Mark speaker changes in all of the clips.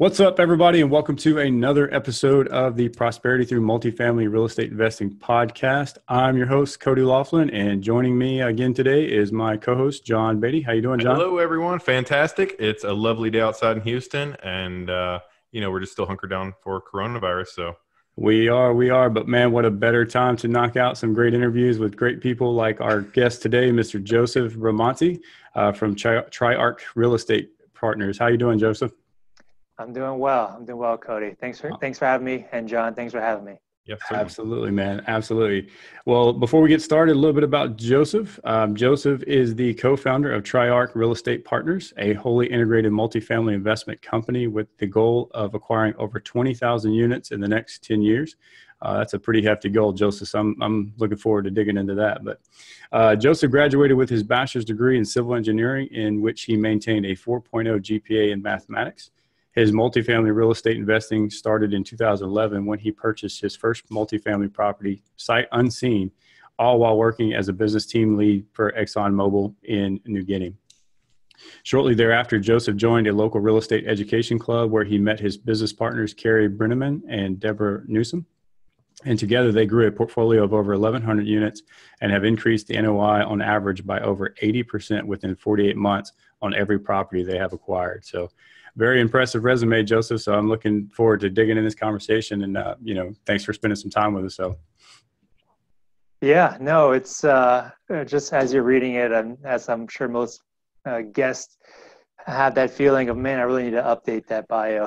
Speaker 1: What's up, everybody, and welcome to another episode of the Prosperity Through Multifamily Real Estate Investing podcast. I'm your host, Cody Laughlin, and joining me again today is my co-host, John Batey. How you doing, John?
Speaker 2: Hello, everyone. Fantastic. It's a lovely day outside in Houston, and we're just still hunkered down for coronavirus. So
Speaker 1: We are, but man, what a better time to knock out some great interviews with great people like our guest today, Mr. Joseph Bramante from Triarch Real Estate Partners. How you doing, Joseph?
Speaker 3: I'm doing well, Cody. Thanks for having me. And John, thanks for having me.
Speaker 2: yes, sir.
Speaker 1: Absolutely, man. Absolutely. Well, before we get started, a little bit about Joseph. Joseph is the co-founder of Triarch Real Estate Partners, a wholly integrated multifamily investment company with the goal of acquiring over 20,000 units in the next 10 years. That's a pretty hefty goal, Joseph. So I'm looking forward to digging into that. But Joseph graduated with his bachelor's degree in civil engineering, in which he maintained a 4.0 GPA in mathematics. His multifamily real estate investing started in 2011 when he purchased his first multifamily property, sight unseen, all while working as a business team lead for ExxonMobil in New Guinea. Shortly thereafter, Joseph joined a local real estate education club where he met his business partners, Carrie Brenneman and Deborah Newsom. And together they grew a portfolio of over 1,100 units and have increased the NOI on average by over 80% within 48 months on every property they have acquired. So very impressive resume, Joseph. So I'm looking forward to digging in this conversation, and thanks for spending some time with us. So,
Speaker 3: yeah, no, it's just as you're reading it, and as I'm sure most guests have that feeling of, man, I really need to update that bio.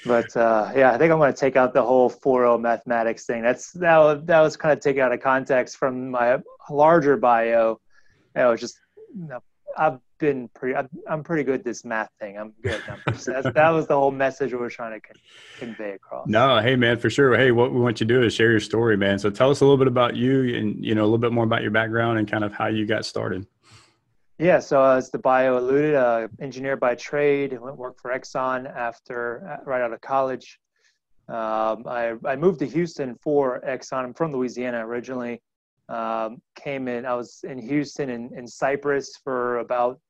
Speaker 3: But I think I'm going to take out the whole 4.0 mathematics thing. That was kind of taken out of context from my larger bio. It was just, I'm pretty good at this math thing. I'm good at numbers. That was the whole message we were trying to convey across.
Speaker 1: No, hey man, for sure. Hey, what we want you to do is share your story, man. So tell us a little bit about you and, a little bit more about your background and kind of how you got started.
Speaker 3: Yeah. So as the bio alluded, engineer by trade, went work for Exxon right out of college. I moved to Houston for Exxon. I'm from Louisiana originally. I was in Houston in Cypress for about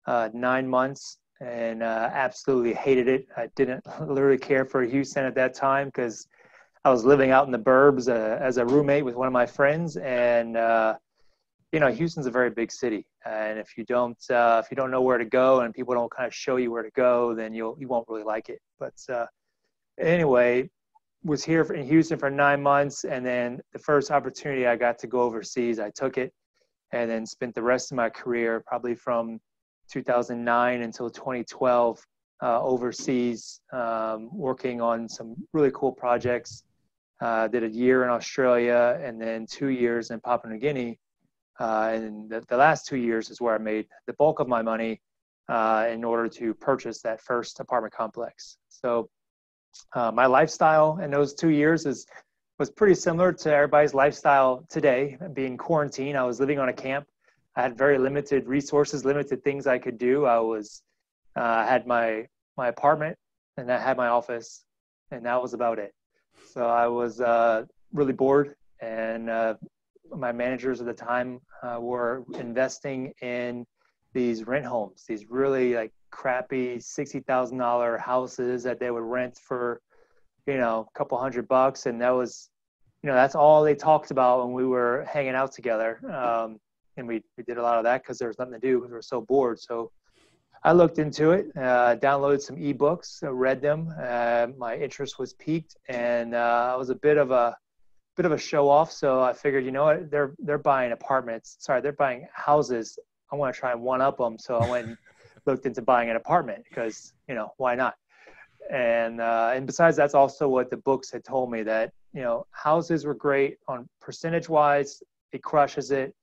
Speaker 3: 9 months and absolutely hated it. I didn't literally care for Houston at that time because I was living out in the burbs as a roommate with one of my friends. And, Houston's a very big city. And if you don't know where to go and people don't kind of show you where to go, then you won't really like it. But anyway, was here in Houston for 9 months, and then the first opportunity I got to go overseas, I took it, and then spent the rest of my career, probably from 2009 until 2012, overseas, working on some really cool projects. Did a year in Australia and then 2 years in Papua New Guinea, and the last 2 years is where I made the bulk of my money in order to purchase that first apartment complex. So my lifestyle in those 2 years was pretty similar to everybody's lifestyle today. Being quarantined, I was living on a camp. I had very limited resources, limited things I could do. I had my apartment and I had my office, and that was about it. So I was really bored, and my managers at the time were investing in these rent homes, these really like crappy $60,000 houses that they would rent for, a couple $100. And that was, that's all they talked about when we were hanging out together. And we did a lot of that because there was nothing to do because we were so bored. So I looked into it, downloaded some ebooks, read them. My interest was piqued, and I was a bit of a show off. So I figured, what, they're buying they're buying houses. I want to try and one up them. So I went and looked into buying an apartment because, why not? And besides, that's also what the books had told me, that, houses were great on percentage wise, it crushes it.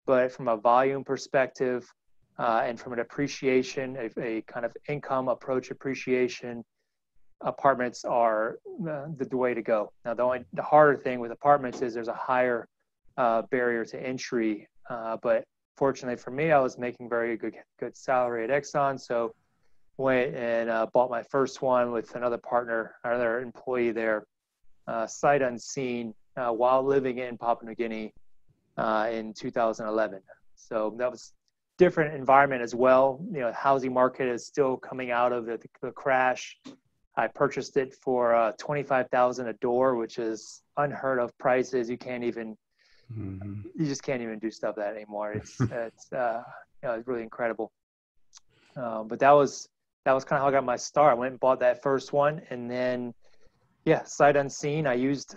Speaker 3: But from a volume perspective and from an appreciation, a kind of income approach appreciation, apartments are the way to go. Now, the harder thing with apartments is there's a higher barrier to entry, but fortunately for me, I was making very good salary at Exxon, so went and bought my first one with another employee there, sight unseen, while living in Papua New Guinea in 2011. So that was different environment as well. You know, the housing market is still coming out of the crash. I purchased it for $25,000 a door, which is unheard of prices. You can't even, you just can't even do stuff that anymore. It's really incredible. But that was kind of how I got my start. I went and bought that first one, and then, sight unseen, I used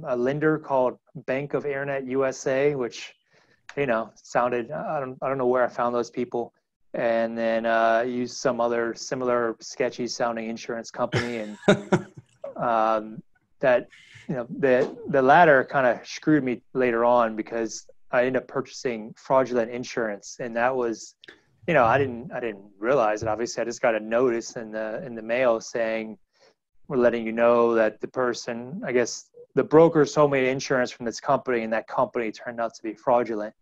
Speaker 3: a lender called Bank of Internet USA, which, sounded, I don't know where I found those people. And then used some other similar sketchy sounding insurance company, and that, the latter kind of screwed me later on, because I ended up purchasing fraudulent insurance, and that was, I didn't realize it. Obviously, I just got a notice in the mail saying, we're letting you know that the person, I guess the broker sold me insurance from this company, and that company turned out to be fraudulent.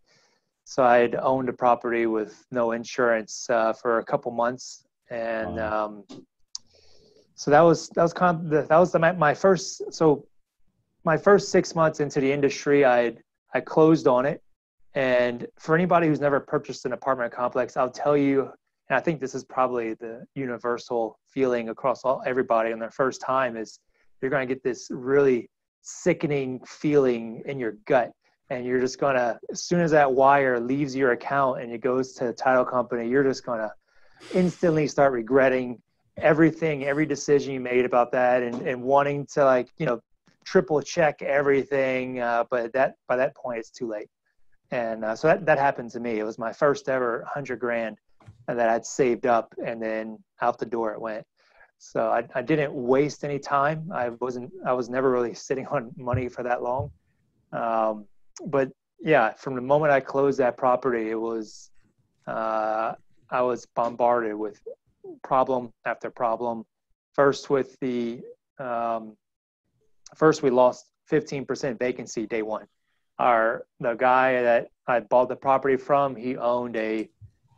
Speaker 3: So I had owned a property with no insurance for a couple months, and so that was kind of my first. So my first 6 months into the industry, I closed on it. And for anybody who's never purchased an apartment complex, I'll tell you, and I think this is probably the universal feeling across everybody on their first time, is you're going to get this really sickening feeling in your gut. And you're just going to, as soon as that wire leaves your account and it goes to the title company, you're just going to instantly start regretting everything, every decision you made about that, and wanting to, triple check everything. But by that point, it's too late. And so that happened to me. It was my first ever $100,000 that I'd saved up, and then out the door it went. So I didn't waste any time. I was never really sitting on money for that long. But from the moment I closed that property, it was, I was bombarded with problem after problem. First we lost 15% vacancy day one. The guy that I bought the property from, he owned a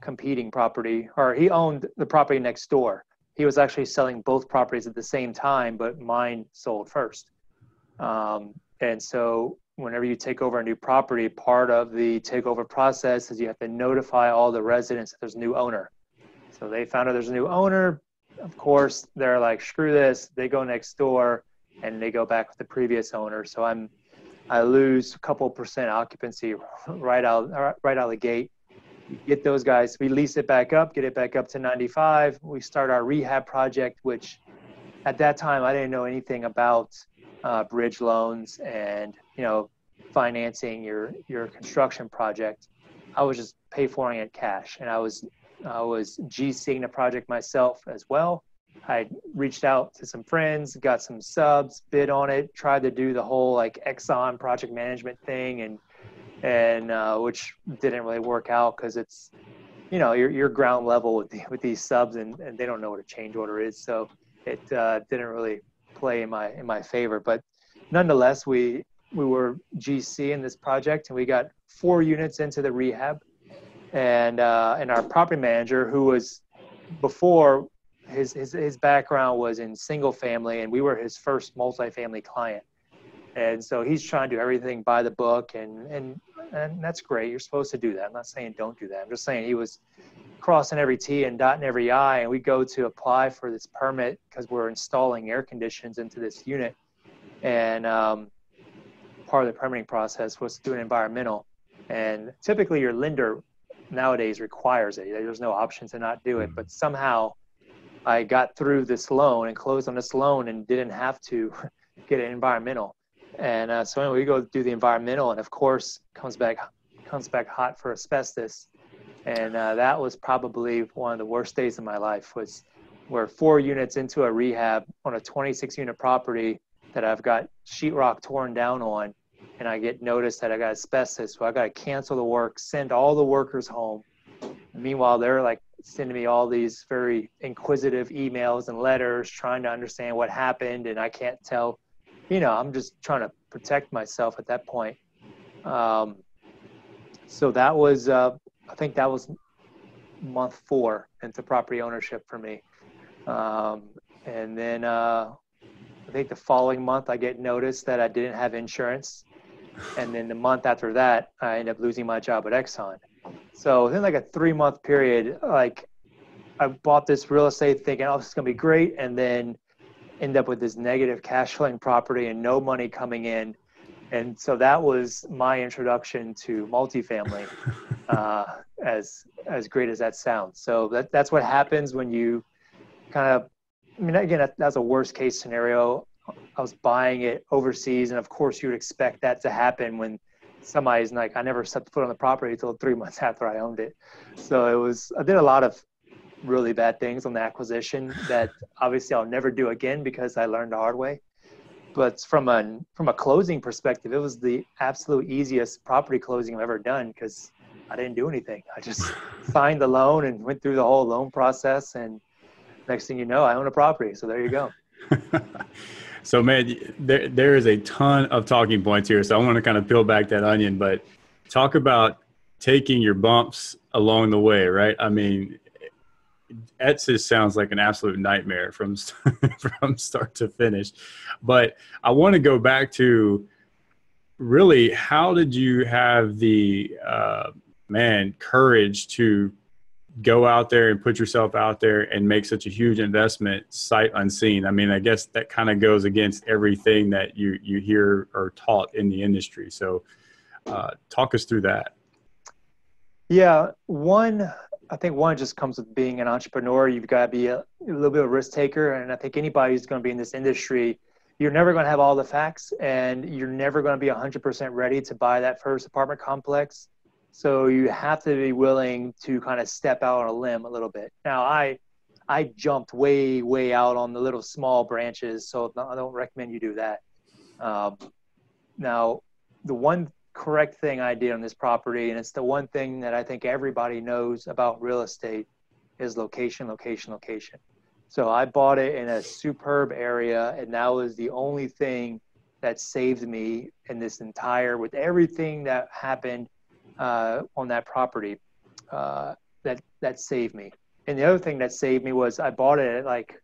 Speaker 3: competing property, or he owned the property next door. He was actually selling both properties at the same time, but mine sold first. And so whenever you take over a new property, part of the takeover process is you have to notify all the residents that there's a new owner. So they found out there's a new owner. Of course, they're like, screw this. They go next door and they go back with the previous owner. So I lose a couple percent occupancy right out of the gate. You get those guys, we lease it back up, get it back up to 95. We start our rehab project, which at that time I didn't know anything about bridge loans and financing your construction project. I was just pay for it cash, and I was GCing the project myself as well. I reached out to some friends, got some subs, bid on it, tried to do the whole Exxon project management thing, and which didn't really work out, because it's you're ground level with these subs, and they don't know what a change order is, so it didn't really play in my favor. But nonetheless, we were GC in this project, and we got 4 units into the rehab, and our property manager, who was before, his background was in single family, and we were his first multifamily client. And so he's trying to do everything by the book, and that's great. You're supposed to do that. I'm not saying don't do that. I'm just saying he was crossing every T and dotting every I, and we go to apply for this permit because we're installing air conditions into this unit. And part of the permitting process was to do an environmental. And typically your lender nowadays requires it. There's no option to not do it. But somehow I got through this loan and closed on this loan and didn't have to get an environmental. And so anyway, we go do the environmental, and of course comes back hot for asbestos. And that was probably one of the worst days of my life. Was we're 4 units into a rehab on a 26 unit property that I've got sheetrock torn down on, and I get notice that I got asbestos. So I got to cancel the work, send all the workers home. Meanwhile, they're sending me all these very inquisitive emails and letters trying to understand what happened, and I can't tell. I'm just trying to protect myself at that point. So that was, I think that was month 4 into property ownership for me. And then I think the following month I get notice that I didn't have insurance. And then the month after that, I ended up losing my job at Exxon. So within like a 3-month period, like I bought this real estate thinking, oh, this is going to be great. And then end up with this negative cash flowing property and no money coming in. And so that was my introduction to multifamily, as great as that sounds. So that's what happens when you kind of, I mean, again, that's a worst case scenario. I was buying it overseas. And of course you would expect that to happen when somebody's like, I never set foot on the property until 3 months after I owned it. So I did a lot of really bad things on the acquisition that obviously I'll never do again because I learned the hard way. But from a closing perspective, it was the absolute easiest property closing I've ever done because I didn't do anything. I just signed the loan and went through the whole loan process. And next thing you know, I own a property. So there you go.
Speaker 1: So, man, there is a ton of talking points here. So I want to kind of peel back that onion, but talk about taking your bumps along the way, right? I mean, ETSIS sounds like an absolute nightmare from start to finish. But I want to go back to really, how did you have the courage to go out there and put yourself out there and make such a huge investment sight unseen? I mean, I guess that kind of goes against everything that you hear or taught in the industry. So talk us through that. Yeah,
Speaker 3: I think one just comes with being an entrepreneur. You've got to be a little bit of a risk taker. And I think anybody who's going to be in this industry, you're never going to have all the facts and you're never going to be 100% ready to buy that first apartment complex. So you have to be willing to kind of step out on a limb a little bit. Now, I jumped way, way out on the little small branches. So I don't recommend you do that. Now, the one correct thing I did on this property, and it's the one thing that I think everybody knows about real estate, is location, location, location. So I bought it in a superb area, and that was the only thing that saved me in this with everything that happened on that property, that saved me. And the other thing that saved me was I bought it at like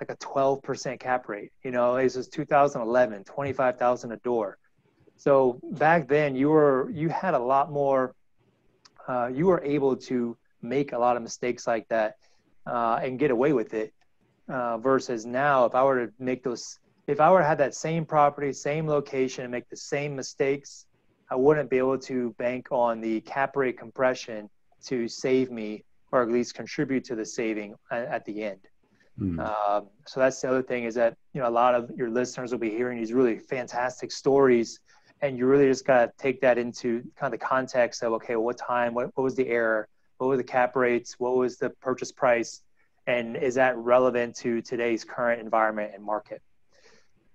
Speaker 3: a 12% cap rate. You know, this was 2011, 25,000 a door. So back then you had a lot more, you were able to make a lot of mistakes like that and get away with it versus now, if I were to have that same property, same location and make the same mistakes, I wouldn't be able to bank on the cap rate compression to save me or at least contribute to the saving at the end. So that's the other thing, is that, you know, a lot of your listeners will be hearing these really fantastic stories, and you really just got to take that into kind of the context of, okay, what was the error? What were the cap rates? What was the purchase price? And is that relevant to today's current environment and market?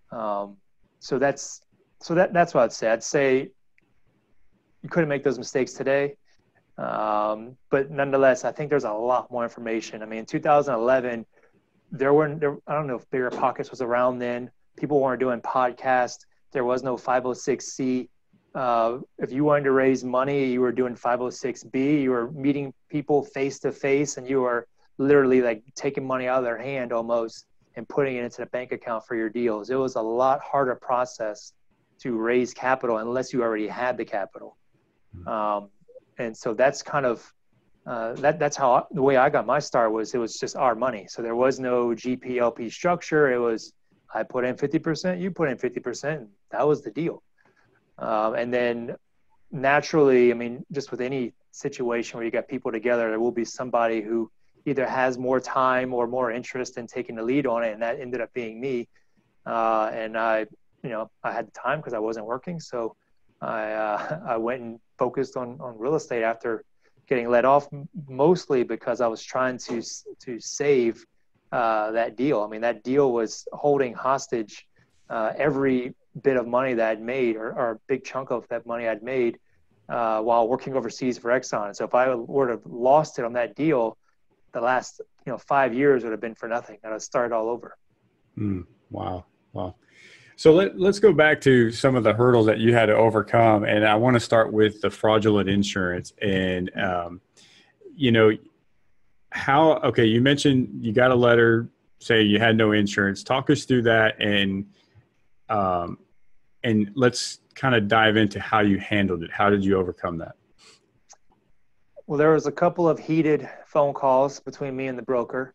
Speaker 3: So that's what I'd say. I'd say you couldn't make those mistakes today. But nonetheless, I think there's a lot more information. I mean, in 2011, I don't know if Bigger Pockets was around then. People weren't doing podcasts. There was no 506C. If you wanted to raise money, you were doing 506B. You were meeting people face to face, and you were literally like taking money out of their hand almost and putting it into the bank account for your deals. It was a lot harder process to raise capital unless you already had the capital. And so that's kind of that's how the way I got my start was, it was just our money. So there was no GPLP structure. It was, I put in 50%, you put in 50%. That was the deal. And then naturally, I mean, just with any situation where you got people together, there will be somebody who either has more time or more interest in taking the lead on it. And that ended up being me. And I had the time because I wasn't working. So I went and focused on real estate after getting let off, mostly because I was trying to save that deal. I mean, that deal was holding hostage every bit of money that I'd made, or a big chunk of that money I'd made while working overseas for Exxon. So if I would have lost it on that deal, the last 5 years would have been for nothing. I'd have started all over.
Speaker 1: Wow. So let's go back to some of the hurdles that you had to overcome. And I want to start with the fraudulent insurance. And, you mentioned you got a letter saying you had no insurance. Talk us through that, and let's kind of dive into how you handled it. How did you overcome that?
Speaker 3: Well, there was a couple of heated phone calls between me and the broker,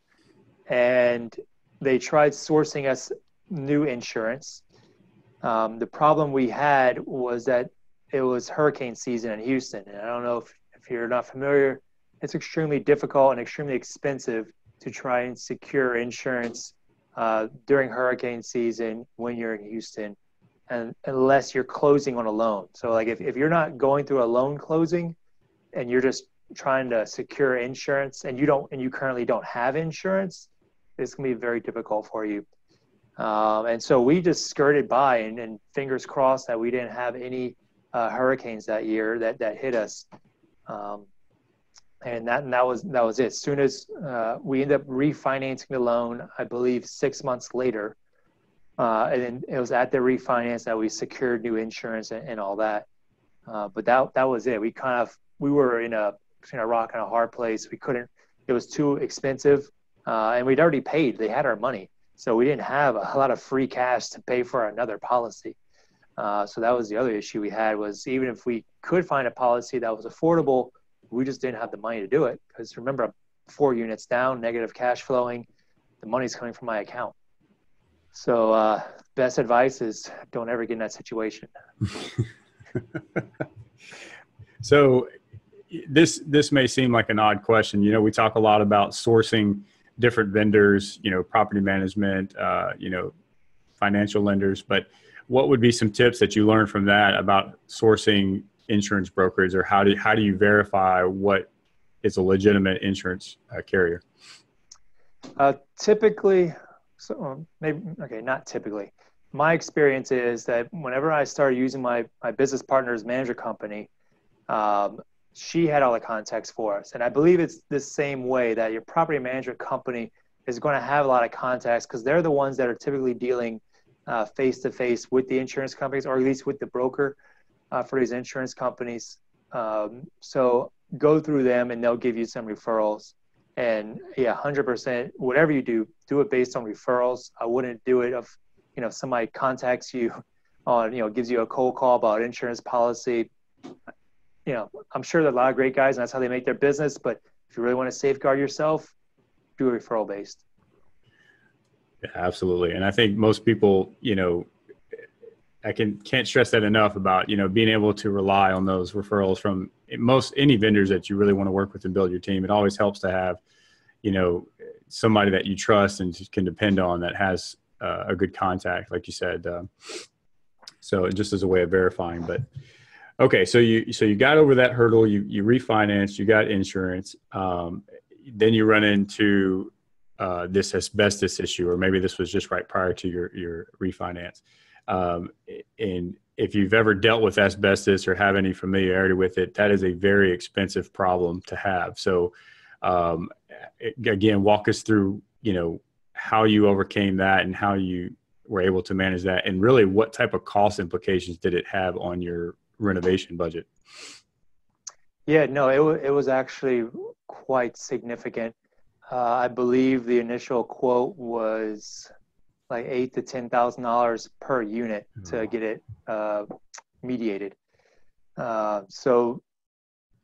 Speaker 3: and they tried sourcing us new insurance. The problem we had was that it was hurricane season in Houston. And I don't know if you're not familiar, it's extremely difficult and extremely expensive to try and secure insurance during hurricane season when you're in Houston, and unless you're closing on a loan. So like if you're not going through a loan closing and you're just trying to secure insurance and you currently don't have insurance, it's going to be very difficult for you. And so we just skirted by and fingers crossed that we didn't have any hurricanes that year that hit us. And that was it. As soon as we ended up refinancing the loan, I believe 6 months later, and then it was at the refinance that we secured new insurance and all that. But that was it. We were in between a rock and a hard place. It was too expensive, and we'd already paid. They had our money, so we didn't have a lot of free cash to pay for another policy. So that was the other issue we had, was even if we could find a policy that was affordable, we just didn't have the money to do it. Because remember, I'm 4 units down, negative cash flowing, the money's coming from my account. So best advice is don't ever get in that situation.
Speaker 1: So this may seem like an odd question. You know, we talk a lot about sourcing different vendors, you know, property management, you know, financial lenders, but what would be some tips that you learned from that about sourcing insurance brokers, or how do you verify what is a legitimate insurance carrier?
Speaker 3: Typically, not typically. My experience is that whenever I started using my business partner's manager company, she had all the contacts for us. And I believe it's the same way that your property management company is going to have a lot of contacts, because they're the ones that are typically dealing face-to-face with the insurance companies, or at least with the broker for these insurance companies. So go through them and they'll give you some referrals. And yeah, 100%, whatever you do it based on referrals. I wouldn't do it if, you know, somebody contacts you on, you know, gives you a cold call about insurance policy. You know, I'm sure there are a lot of great guys and that's how they make their business, but if you really want to safeguard yourself, do a referral based.
Speaker 1: Yeah, absolutely. And I think most people, you know, I can't stress that enough about, you know, being able to rely on those referrals from any vendors that you really want to work with and build your team. It always helps to have, you know, somebody that you trust and can depend on that has a good contact, like you said. So just as a way of verifying. But okay, so you got over that hurdle. You refinanced. You got insurance. Then you run into this asbestos issue, or maybe this was just right prior to your refinance. And if you've ever dealt with asbestos or have any familiarity with it, that is a very expensive problem to have. So, again, walk us through, you know, how you overcame that and how you were able to manage that, and really what type of cost implications did it have on your renovation budget?
Speaker 3: Yeah, no, it was actually quite significant. I believe the initial quote was like $8,000 to $10,000 per unit to get it mediated. So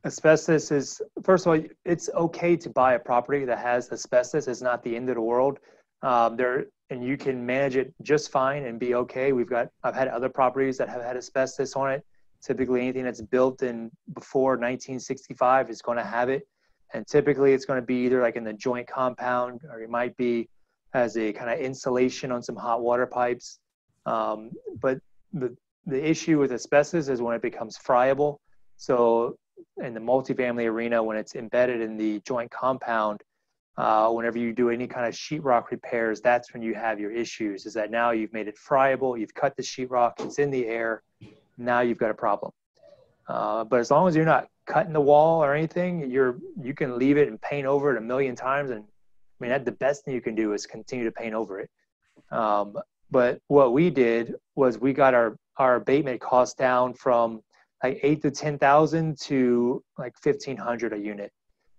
Speaker 3: asbestos is, first of all, it's okay to buy a property that has asbestos. It's not the end of the world. And you can manage it just fine and be okay. I've had other properties that have had asbestos on it. Typically anything that's built in before 1965 is going to have it. And typically it's going to be either like in the joint compound, or it might be as a kind of insulation on some hot water pipes. But the issue with asbestos is when it becomes friable. So in the multifamily arena, when it's embedded in the joint compound, whenever you do any kind of sheetrock repairs, that's when you have your issues, is that now you've made it friable, you've cut the sheetrock, it's in the air, now you've got a problem. But as long as you're not cutting the wall or anything, you can leave it and paint over it 1,000,000 times. And I mean, the best thing you can do is continue to paint over it. But what we did was we got our abatement costs down from like $8,000 to $10,000 to like $1,500 a unit.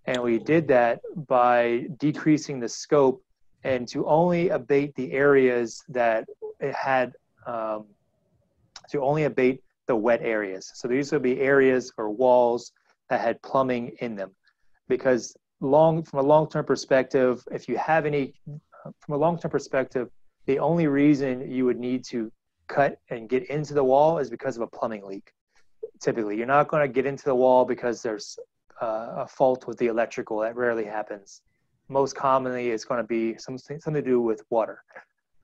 Speaker 3: And we did that by decreasing the scope and to only abate the areas that it had, to only abate the wet areas. So these would be areas or walls that had plumbing in them, because from a long-term perspective, from a long-term perspective, the only reason you would need to cut and get into the wall is because of a plumbing leak. Typically, you're not going to get into the wall because there's a fault with the electrical. That rarely happens. Most commonly, it's going to be something to do with water.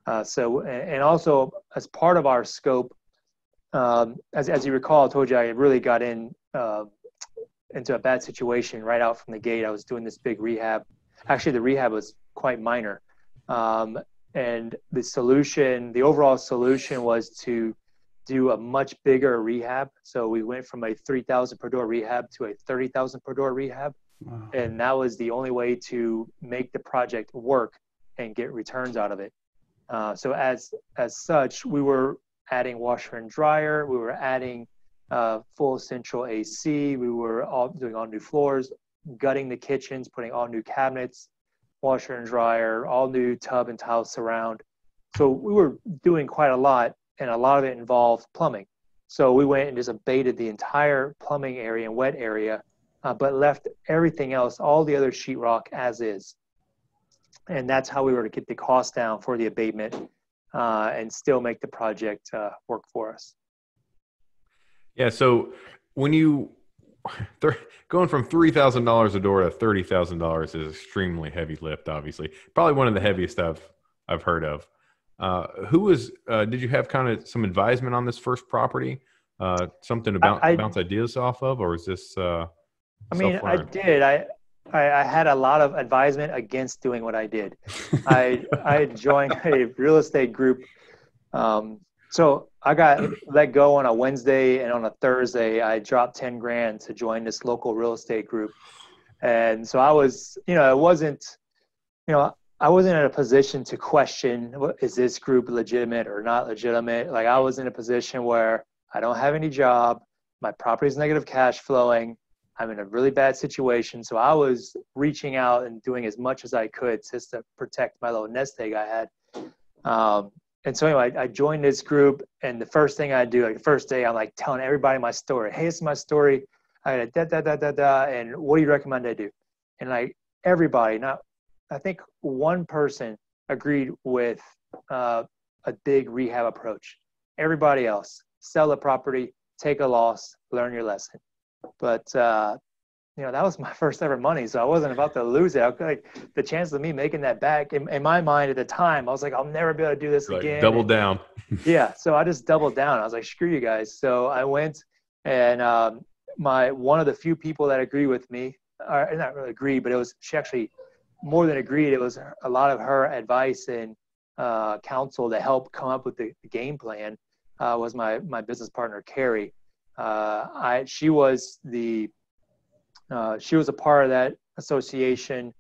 Speaker 3: And also, as part of our scope, as you recall, I told you I really got into a bad situation right out from the gate. I was doing this big rehab. Actually, the rehab was quite minor. And the overall solution was to do a much bigger rehab. So we went from a 3,000 per door rehab to a 30,000 per door rehab. Wow. And that was the only way to make the project work and get returns out of it. So as such, we were adding washer and dryer. We were adding full central AC. We were doing all new floors, gutting the kitchens, putting all new cabinets, washer and dryer, all new tub and tile surround. So we were doing quite a lot, and a lot of it involved plumbing. So we went and just abated the entire plumbing area and wet area, but left everything else, all the other sheetrock as is. And that's how we were to get the cost down for the abatement and still make the project work for us.
Speaker 2: Yeah, so when going from $3,000 a door to $30,000 is extremely heavy lift, obviously. Probably one of the heaviest I've heard of. Did you have kind of some advisement on this first property? Something to bounce ideas off of, or is this
Speaker 3: I did. I had a lot of advisement against doing what I did. I joined a real estate group. So I got let go on a Wednesday, and on a Thursday, I dropped 10 grand to join this local real estate group. And so I was, I wasn't in a position to question, is this group legitimate or not legitimate? Like, I was in a position where I don't have any job. My property's negative cash flowing. I'm in a really bad situation. So I was reaching out and doing as much as I could just to protect my little nest egg I had. And so anyway, I joined this group, and the first thing I do, like the first day, I'm like telling everybody my story. Hey, this is my story. I got and what do you recommend I do? And like everybody, I think one person agreed with a big rehab approach. Everybody else, sell the property, take a loss, learn your lesson. But that was my first ever money, so I wasn't about to lose it. The chance of me making that back, in my mind at the time, I was like, I'll never be able to do this again.
Speaker 2: Double down.
Speaker 3: Yeah, so I just doubled down. I was like, screw you guys. So I went, and one of the few people that agreed with me, or not really agreed, but she actually more than agreed. It was a lot of her advice and counsel to help come up with the game plan. Was my business partner, Carrie. She was a part of that association,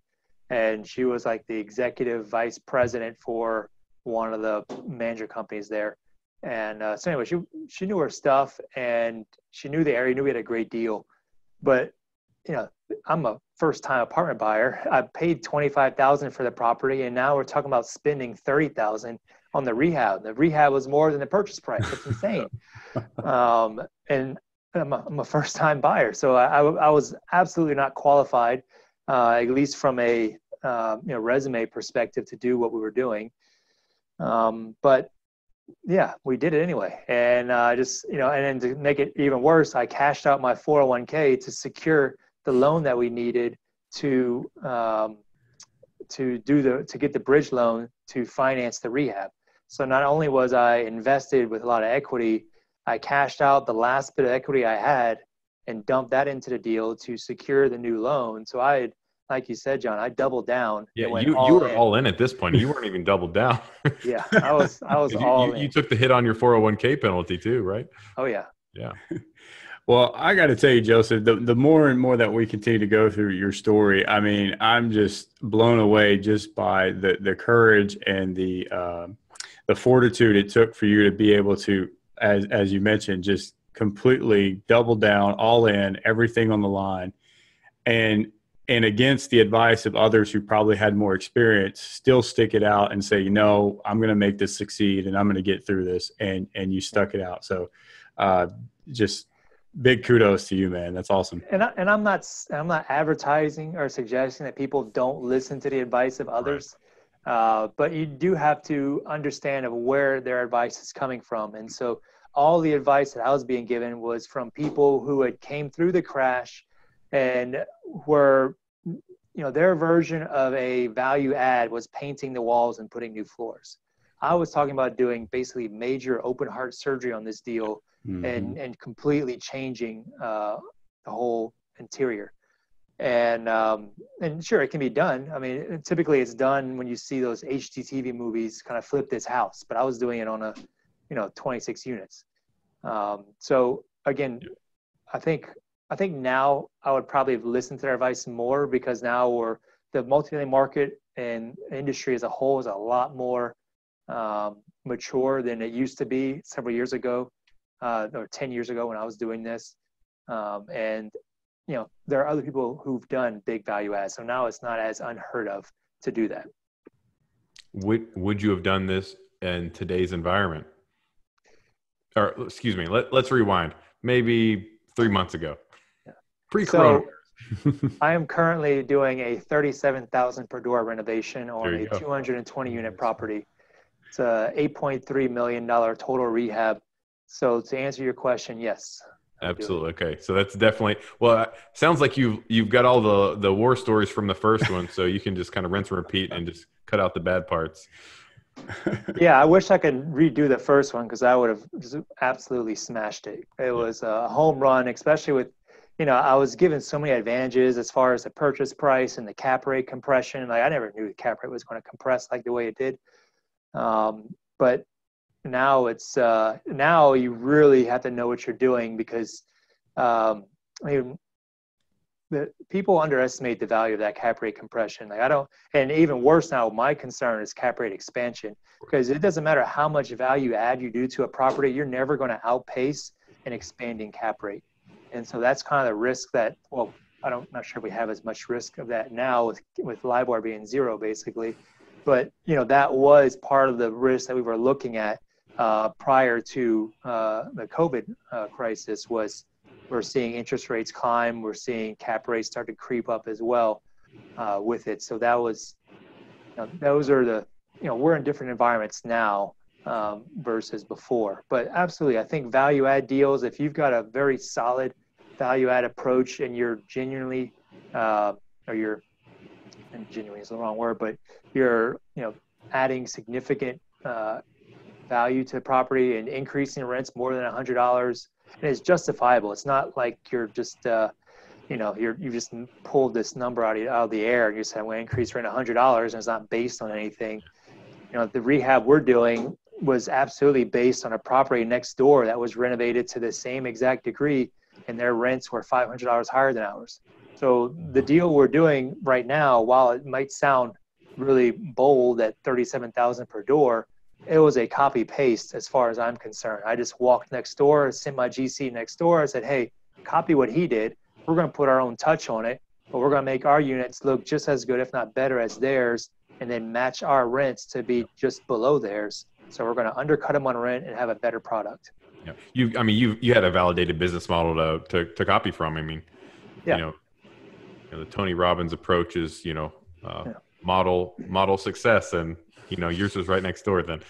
Speaker 3: and she was like the executive vice president for one of the manager companies there. And so anyway, she knew her stuff, and she knew the area, knew we had a great deal. But I'm a first-time apartment buyer. I paid $25,000 for the property, and now we're talking about spending $30,000 on the rehab. The rehab was more than the purchase price. It's insane. And I'm a first-time buyer, so I was absolutely not qualified, at least from a resume perspective, to do what we were doing. But yeah, we did it anyway. And and then to make it even worse, I cashed out my 401k to secure the loan that we needed to get the bridge loan to finance the rehab. So not only was I invested with a lot of equity, I cashed out the last bit of equity I had and dumped that into the deal to secure the new loan. So like you said, John, I doubled down.
Speaker 2: Yeah, you were all in at this point. You weren't even doubled down.
Speaker 3: Yeah, I was all in.
Speaker 2: You took the hit on your 401k penalty too, right?
Speaker 3: Oh yeah.
Speaker 2: Yeah.
Speaker 1: Well, I got to tell you, Joseph, the more and more that we continue to go through your story, I mean, I'm just blown away just by the courage and the fortitude it took for you to be able to, as you mentioned, just completely double down, all in, everything on the line, and against the advice of others who probably had more experience, still stick it out and say, I'm going to make this succeed and I'm going to get through this, and you stuck it out. So just big kudos to you, man. That's awesome.
Speaker 3: And I'm not advertising or suggesting that people don't listen to the advice of others, but you do have to understand of where their advice is coming from. And so all the advice that I was being given was from people who had came through the crash and were, their version of a value add was painting the walls and putting new floors. I was talking about doing basically major open heart surgery on this deal and completely changing the whole interior. And sure, it can be done. I mean, typically it's done when you see those HGTV movies kind of flip this house, but I was doing it on a, 26 units. So again, I think now I would probably have listened to their advice more, because now the multifamily market and industry as a whole is a lot more mature than it used to be several years ago, or 10 years ago when I was doing this. And there are other people who've done big value adds, so now it's not as unheard of to do that.
Speaker 2: Would you have done this in today's environment? Or excuse me, let's rewind. Maybe 3 months ago, pre-corona.
Speaker 3: So I am currently doing a $37,000 per door renovation on a 220 unit property. It's a $8.3 million total rehab. So to answer your question, yes.
Speaker 2: Absolutely. Okay. So that's definitely, sounds like you've got all the war stories from the first one, so you can just kind of rinse and repeat and just cut out the bad parts.
Speaker 3: Yeah, I wish I could redo the first one, because I would have just absolutely smashed it. It was a home run, especially with, I was given so many advantages as far as the purchase price and the cap rate compression. Like, I never knew the cap rate was going to compress like the way it did. But now it's now you really have to know what you're doing, because the people underestimate the value of that cap rate compression. Like, and even worse now, my concern is cap rate expansion, because it doesn't matter how much value add you do to a property, you're never going to outpace an expanding cap rate. And so that's kind of the risk that, I'm not sure if we have as much risk of that now with LIBOR being zero, basically. But, that was part of the risk that we were looking at prior to the COVID crisis. Was we're seeing interest rates climb, we're seeing cap rates start to creep up as well with it. So that was, those are the, we're in different environments now versus before. But absolutely, I think value add deals, if you've got a very solid value add approach and you're genuinely, and genuinely is the wrong word, but you're, adding significant value to the property and increasing rents more than $100, and it's justifiable. It's not like you're just, you just pulled this number out of the air and you said, I'm going to increase rent $100, and it's not based on anything. The rehab we're doing was absolutely based on a property next door that was renovated to the same exact degree, and their rents were $500 higher than ours. So the deal we're doing right now, while it might sound really bold at $37,000 per door, it was a copy paste as far as I'm concerned. I just walked next door, sent my GC next door. I said, hey, copy what he did. We're going to put our own touch on it, but we're going to make our units look just as good, if not better, as theirs, and then match our rents to be just below theirs. So we're going to undercut them on rent and have a better product.
Speaker 2: Yeah. You had a validated business model to copy from. The Tony Robbins approach is, model success, and yours was right next door then.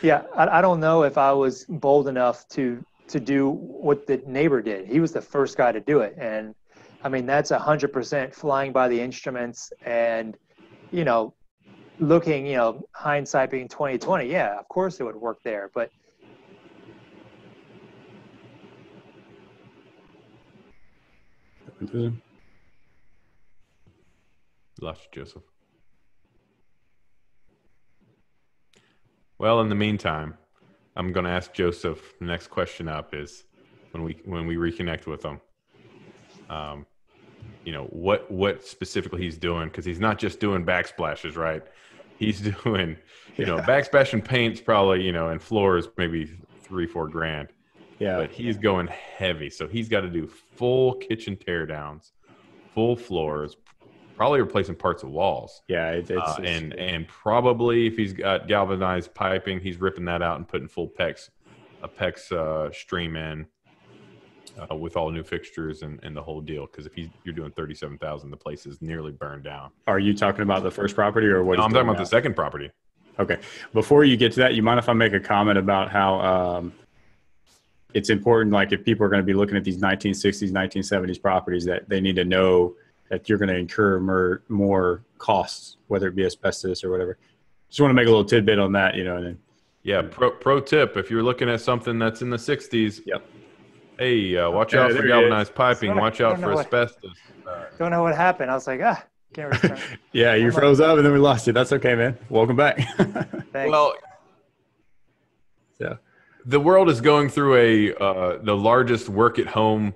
Speaker 3: Yeah, I don't know if I was bold enough to do what the neighbor did. He was the first guy to do it, and that's 100% flying by the instruments, and looking, hindsight being 20/20. Yeah, of course it would work there, but
Speaker 2: lost you, Joseph. Well, in the meantime, I'm going to ask Joseph. The next question up is when we reconnect with him. What specifically he's doing, because he's not just doing backsplashes, right? He's doing, backsplash and paint's probably, and floors maybe $3-4 grand. Yeah. But he's going heavy, so he's got to do full kitchen teardowns, full floors, probably replacing parts of walls.
Speaker 1: Yeah,
Speaker 2: and probably if he's got galvanized piping, he's ripping that out and putting full PEX stream in. with all new fixtures and the whole deal. Because if you're doing 37,000, the place is nearly burned down.
Speaker 1: Are you talking about the first property or what?
Speaker 2: No, I'm talking about the second property.
Speaker 1: Okay. Before you get to that, you mind if I make a comment about how it's important, like if people are going to be looking at these 1960s, 1970s properties, that they need to know that you're going to incur more costs, whether it be asbestos or whatever. Just want to make a little tidbit on that, you know. And then,
Speaker 2: yeah, pro tip: if you're looking at something that's in the 60s,
Speaker 1: yep.
Speaker 2: Hey, watch out for galvanized piping. Watch out for asbestos.
Speaker 3: Don't know what happened. I was like, can't return.
Speaker 1: Yeah, you froze up and then we lost you. That's okay, man. Welcome back.
Speaker 3: Thanks.
Speaker 2: Well,
Speaker 1: yeah,
Speaker 2: the world is going through the largest work at home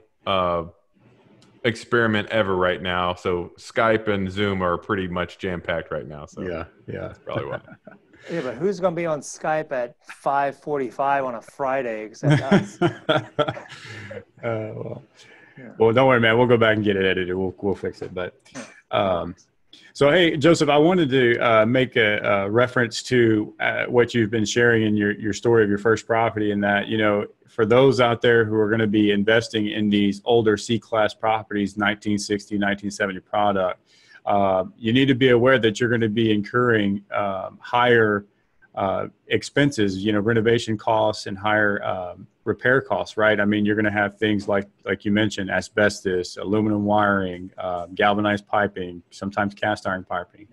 Speaker 2: experiment ever right now. So Skype and Zoom are pretty much jam packed right now. So
Speaker 1: yeah,
Speaker 2: that's probably why.
Speaker 3: Yeah, but who's going to be on Skype at 5:45 on a Friday except us?
Speaker 1: Well, don't worry, man. We'll go back and get it edited. We'll fix it. But so, hey, Joseph, I wanted to make a reference to what you've been sharing in your story of your first property, and that, you know, for those out there who are going to be investing in these older C-class properties, 1960, 1970 product, you need to be aware that you're going to be incurring higher expenses, you know, renovation costs and higher repair costs, right? I mean, you're going to have things like you mentioned, asbestos, aluminum wiring, galvanized piping, sometimes cast iron piping.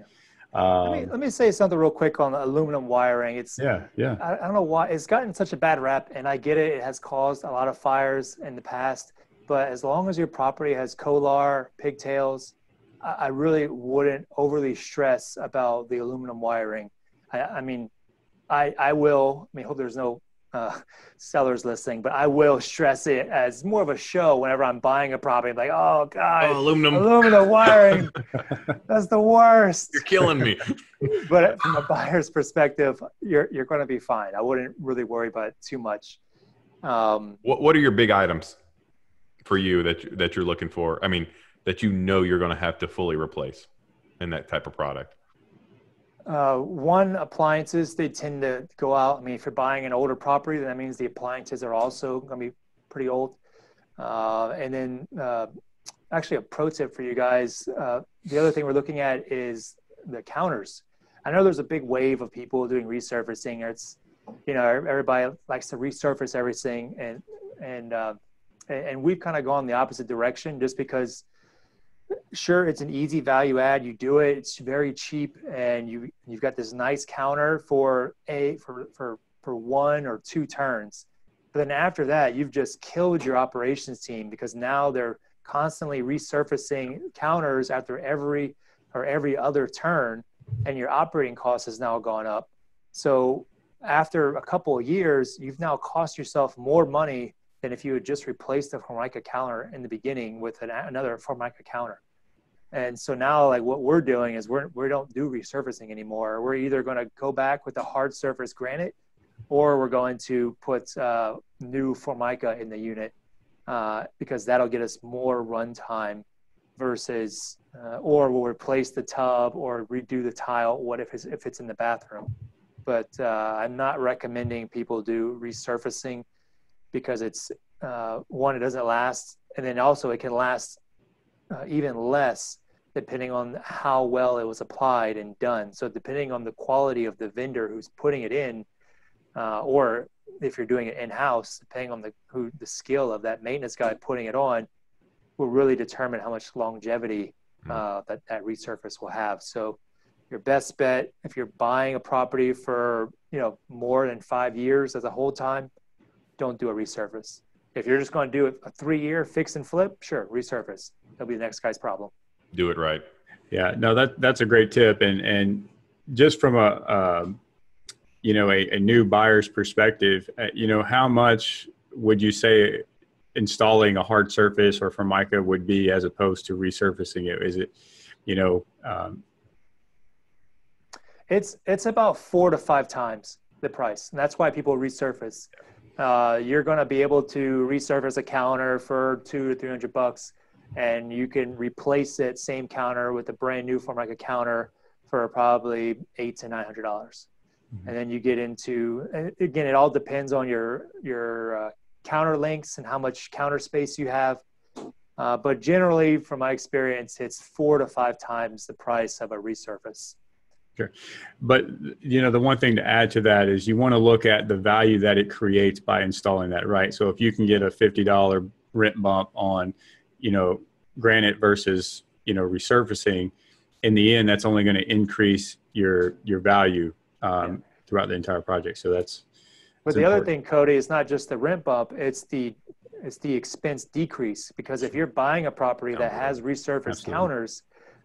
Speaker 3: Let me say something real quick on aluminum wiring. It's
Speaker 1: yeah.
Speaker 3: I don't know why it's gotten such a bad rap, and I get it. It has caused a lot of fires in the past, but as long as your property has Kolar, pigtails, I really wouldn't overly stress about the aluminum wiring. I mean, hope there's no sellers listening, but I will stress it as more of a show whenever I'm buying a property. I'm like, oh God, aluminum wiring, that's the worst.
Speaker 2: You're killing me.
Speaker 3: But from a buyer's perspective, you're going to be fine. I wouldn't really worry about it too much.
Speaker 2: What are your big items for you that you're looking for? I mean, that you know you're going to have to fully replace in that type of product?
Speaker 3: One, appliances, they tend to go out. I mean, if you're buying an older property, then that means the appliances are also going to be pretty old. And then actually a pro tip for you guys, the other thing we're looking at is the counters. I know there's a big wave of people doing resurfacing. It's, you know, everybody likes to resurface everything. And we've kind of gone the opposite direction just because sure, it's an easy value add. You do it, it's very cheap, and you've got this nice counter for one or two turns. But then after that, you've just killed your operations team because now they're constantly resurfacing counters after every other turn, and your operating cost has now gone up. So after a couple of years, you've now cost yourself more money than if you had just replaced the Formica counter in the beginning with another Formica counter. And so now, like, what we're doing is we don't do resurfacing anymore. We're either going to go back with the hard surface granite, or we're going to put new Formica in the unit because that'll get us more runtime versus, or we'll replace the tub or redo the tile. What if it's in the bathroom? But I'm not recommending people do resurfacing, because it's one, it doesn't last, and then also it can last even less depending on how well it was applied and done. So depending on the quality of the vendor who's putting it in, or if you're doing it in-house, depending on the skill of that maintenance guy putting it on, will really determine how much longevity that resurface will have. So your best bet, if you're buying a property for, you know, more than 5 years as a whole time, don't do a resurface. If you're just going to do a 3-year fix and flip, sure, resurface. That'll be the next guy's problem.
Speaker 2: Do it right.
Speaker 1: Yeah, no, that's a great tip. And just from a new buyer's perspective, you know, how much would you say installing a hard surface or Formica would be as opposed to resurfacing it? Is it, you know,
Speaker 3: it's about 4 to 5 times the price, and that's why people resurface. You're going to be able to resurface a counter for $200 to $300, and you can replace it same counter with a brand new Formica counter for probably $800 to $900. And then you get into, again, it all depends on your counter links and how much counter space you have. But generally, from my experience, it's 4 to 5 times the price of a resurface.
Speaker 1: Sure. But, the one thing to add to that is you want to look at the value that it creates by installing that, right? So if you can get a $50 rent bump on, granite versus, resurfacing, in the end, that's only going to increase your value throughout the entire project. So that's
Speaker 3: But the other thing, Cody, is not just the rent bump, it's the expense decrease. Because if you're buying a property that has resurfaced counters,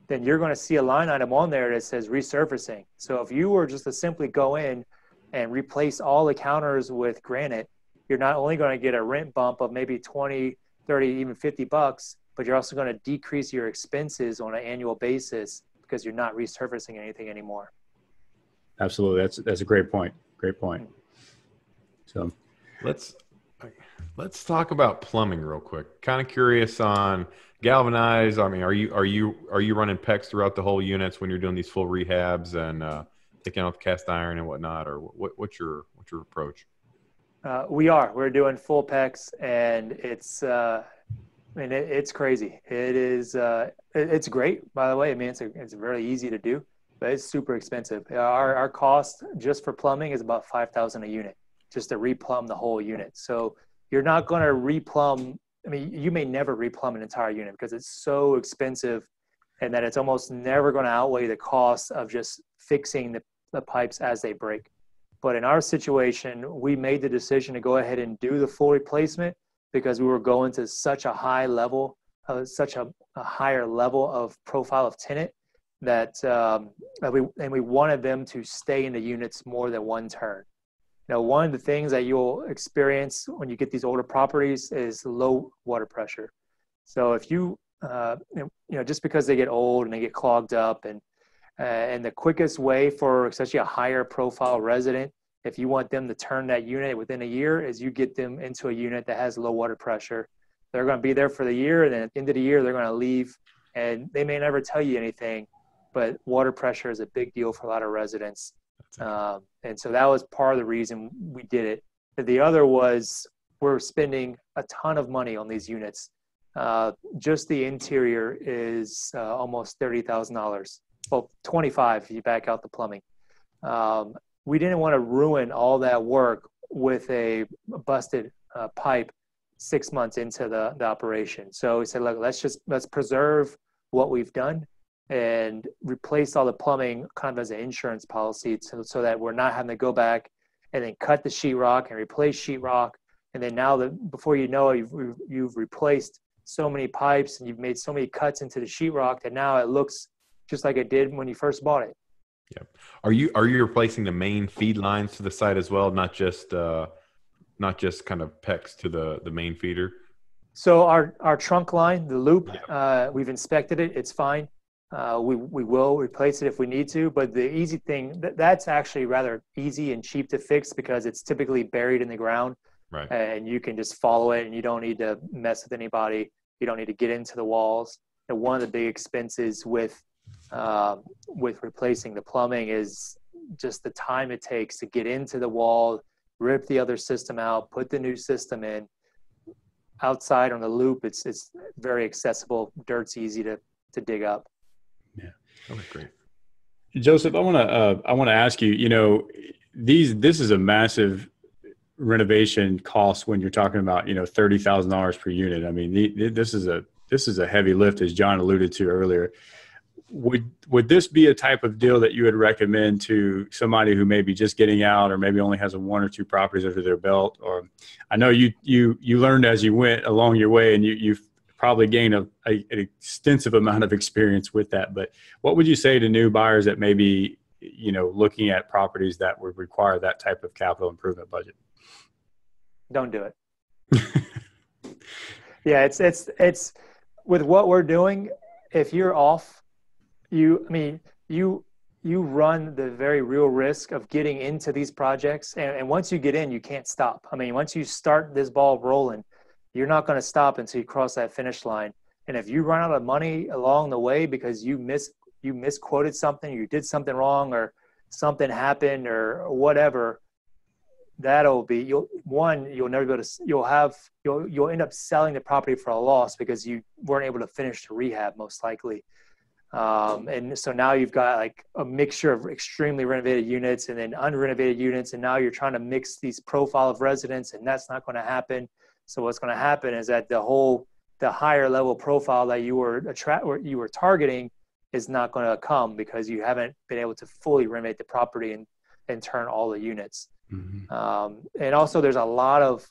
Speaker 3: then you're going to see a line item on there that says resurfacing. So if you were just to simply go in and replace all the counters with granite, you're not only going to get a rent bump of maybe 20, 30, even $50, but you're also going to decrease your expenses on an annual basis because you're not resurfacing anything anymore.
Speaker 1: Absolutely. That's a great point. Great point. So
Speaker 2: let's talk about plumbing real quick. Kind of curious on galvanized. I mean, are you running PEX throughout the whole units when you're doing these full rehabs and taking out the cast iron and whatnot, or what's your approach?
Speaker 3: We're doing full PEX, and it's it's crazy. It is it's great, by the way. I mean, it's very easy to do, but it's super expensive. Our cost just for plumbing is about $5,000 a unit, just to replumb the whole unit. So you're not going to replumb. I mean, you may never replumb an entire unit because it's so expensive, and that it's almost never going to outweigh the cost of just fixing the pipes as they break. But in our situation, we made the decision to go ahead and do the full replacement because we were going to such a high level, such a higher level of profile of tenant that we wanted them to stay in the units more than one turn. Now, one of the things that you'll experience when you get these older properties is low water pressure. So if you, just because they get old and they get clogged up, and the quickest way for especially a higher profile resident, if you want them to turn that unit within a year, is you get them into a unit that has low water pressure. They're going to be there for the year, and then at the end of the year, they're going to leave, and they may never tell you anything, but water pressure is a big deal for a lot of residents. And so that was part of the reason we did it. The other was we're spending a ton of money on these units. Just the interior is almost $30,000. Well, 25 if you back out the plumbing. We didn't want to ruin all that work with a busted pipe 6 months into the operation. So we said, look, let's preserve what we've done and replace all the plumbing kind of as an insurance policy so that we're not having to go back and then cut the sheetrock and replace sheetrock. And then now before you know it, you've replaced so many pipes and you've made so many cuts into the sheetrock that now it looks just like it did when you first bought it.
Speaker 2: Yeah. Are you replacing the main feed lines to the site as well, not just kind of PEX to the main feeder?
Speaker 3: So our trunk line, the loop, we've inspected it. It's fine. We will replace it if we need to, but the easy thing, that's actually rather easy and cheap to fix because it's typically buried in the ground,
Speaker 2: right?
Speaker 3: And you can just follow it and you don't need to mess with anybody. You don't need to get into the walls. And one of the big expenses with replacing the plumbing is just the time it takes to get into the wall, rip the other system out, put the new system in. Outside on the loop, it's very accessible. Dirt's easy to dig up.
Speaker 1: Yeah,
Speaker 2: that's great.
Speaker 1: Joseph, I want to ask you. This is a massive renovation cost when you're talking about $30,000 per unit. I mean, this is a heavy lift, as John alluded to earlier. Would this be a type of deal that you would recommend to somebody who may be just getting out, or maybe only has one or two properties under their belt? Or I know you learned as you went along your way, and you've probably gained an extensive amount of experience with that. But what would you say to new buyers that may be, looking at properties that would require that type of capital improvement budget?
Speaker 3: Don't do it. Yeah, it's with what we're doing. If you're off, you run the very real risk of getting into these projects. And once you get in, you can't stop. I mean, once you start this ball rolling, you're not going to stop until you cross that finish line. And if you run out of money along the way because you misquoted something, you did something wrong, or something happened or whatever, that'll be, you'll never be able to, you'll end up selling the property for a loss because you weren't able to finish the rehab most likely. And so now you've got like a mixture of extremely renovated units and then unrenovated units. And now you're trying to mix these profile of residents, and that's not going to happen. So what's going to happen is that the higher level profile that you were targeting is not going to come because you haven't been able to fully renovate the property and turn all the units. Mm-hmm. And also there's a lot of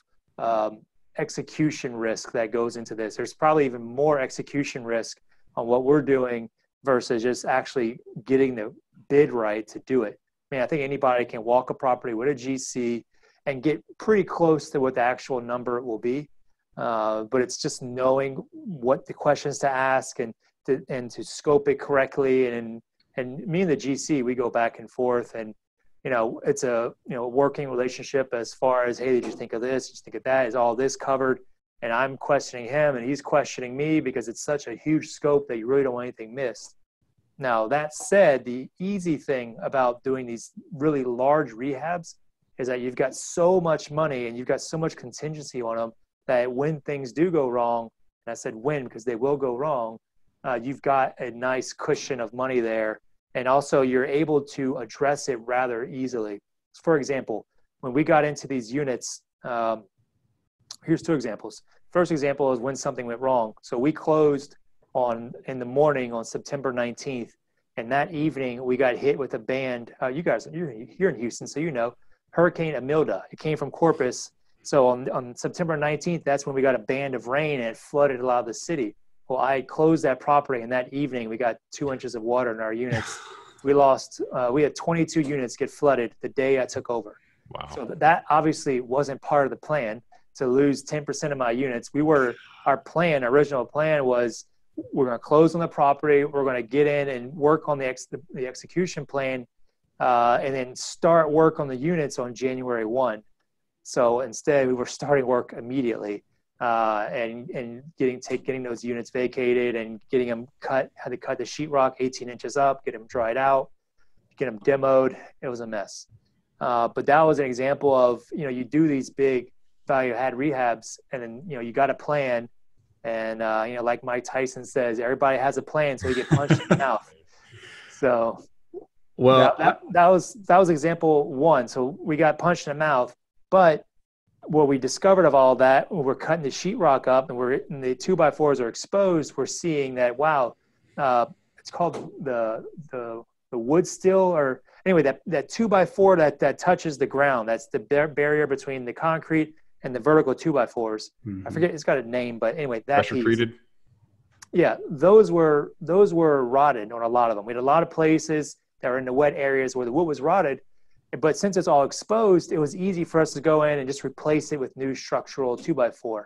Speaker 3: execution risk that goes into this. There's probably even more execution risk on what we're doing versus just actually getting the bid right to do it. I mean, I think anybody can walk a property with a GC and get pretty close to what the actual number will be. But it's just knowing what the questions to ask and to scope it correctly. And me and the GC, we go back and forth, and, it's a, working relationship as far as, hey, did you think of this? Did you think of that? Is all this covered? And I'm questioning him and he's questioning me because it's such a huge scope that you really don't want anything missed. Now, that said, the easy thing about doing these really large rehabs is that you've got so much money and you've got so much contingency on them that when things do go wrong, and I said when because they will go wrong, you've got a nice cushion of money there. And also you're able to address it rather easily. For example, when we got into these units, here's two examples. First example is when something went wrong. So we closed in the morning on September 19th. And that evening we got hit with a band. You're in Houston, so Hurricane Imelda. It came from Corpus. So on September 19th, that's when we got a band of rain and it flooded a lot of the city. Well, I closed that property, and that evening we got 2 inches of water in our units. We had 22 units get flooded the day I took over.
Speaker 2: Wow.
Speaker 3: So that obviously wasn't part of the plan to lose 10% of my units. Our original plan was we're going to close on the property. We're going to get in and work on the execution plan and then start work on the units on January 1. So instead we were starting work immediately. And getting those units vacated and getting them cut, had to cut the sheetrock 18 inches up, get them dried out, get them demoed. It was a mess. But that was an example of, you do these big value add rehabs and then, you got a plan. And, like Mike Tyson says, everybody has a plan so you get punched in the mouth. So well, that was example one. So we got punched in the mouth, but what we discovered of all that, when we're cutting the sheetrock up and the 2x4s are exposed, we're seeing that, wow, it's called the wood still, or anyway, that 2x4 that touches the ground, that's the barrier between the concrete and the vertical 2x4s. Mm-hmm. I forget, it's got a name, but anyway, that
Speaker 2: pressure treated.
Speaker 3: Yeah, those were rotted on a lot of them. We had a lot of places that were in the wet areas where the wood was rotted. But since it's all exposed, it was easy for us to go in and just replace it with new structural 2x4.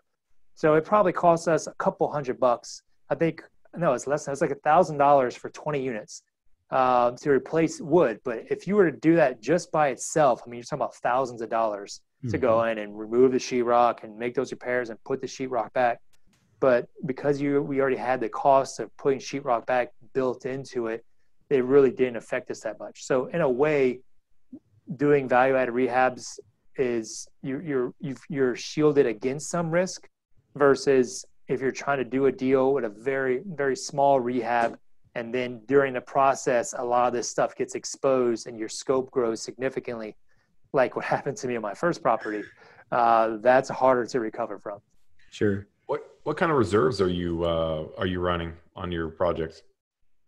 Speaker 3: So it probably cost us a couple $100. I think, no, it's less than, it's like $1,000 for 20 units to replace wood. But if you were to do that just by itself, I mean, you're talking about thousands of dollars to go in and remove the sheetrock and make those repairs and put the sheetrock back. But because we already had the cost of putting sheetrock back built into it, it really didn't affect us that much. So in a way, doing value-added rehabs is you're shielded against some risk versus if you're trying to do a deal with a very, very small rehab and then during the process, a lot of this stuff gets exposed and your scope grows significantly, like what happened to me on my first property. That's harder to recover from.
Speaker 1: Sure.
Speaker 2: What kind of reserves are you running on your projects?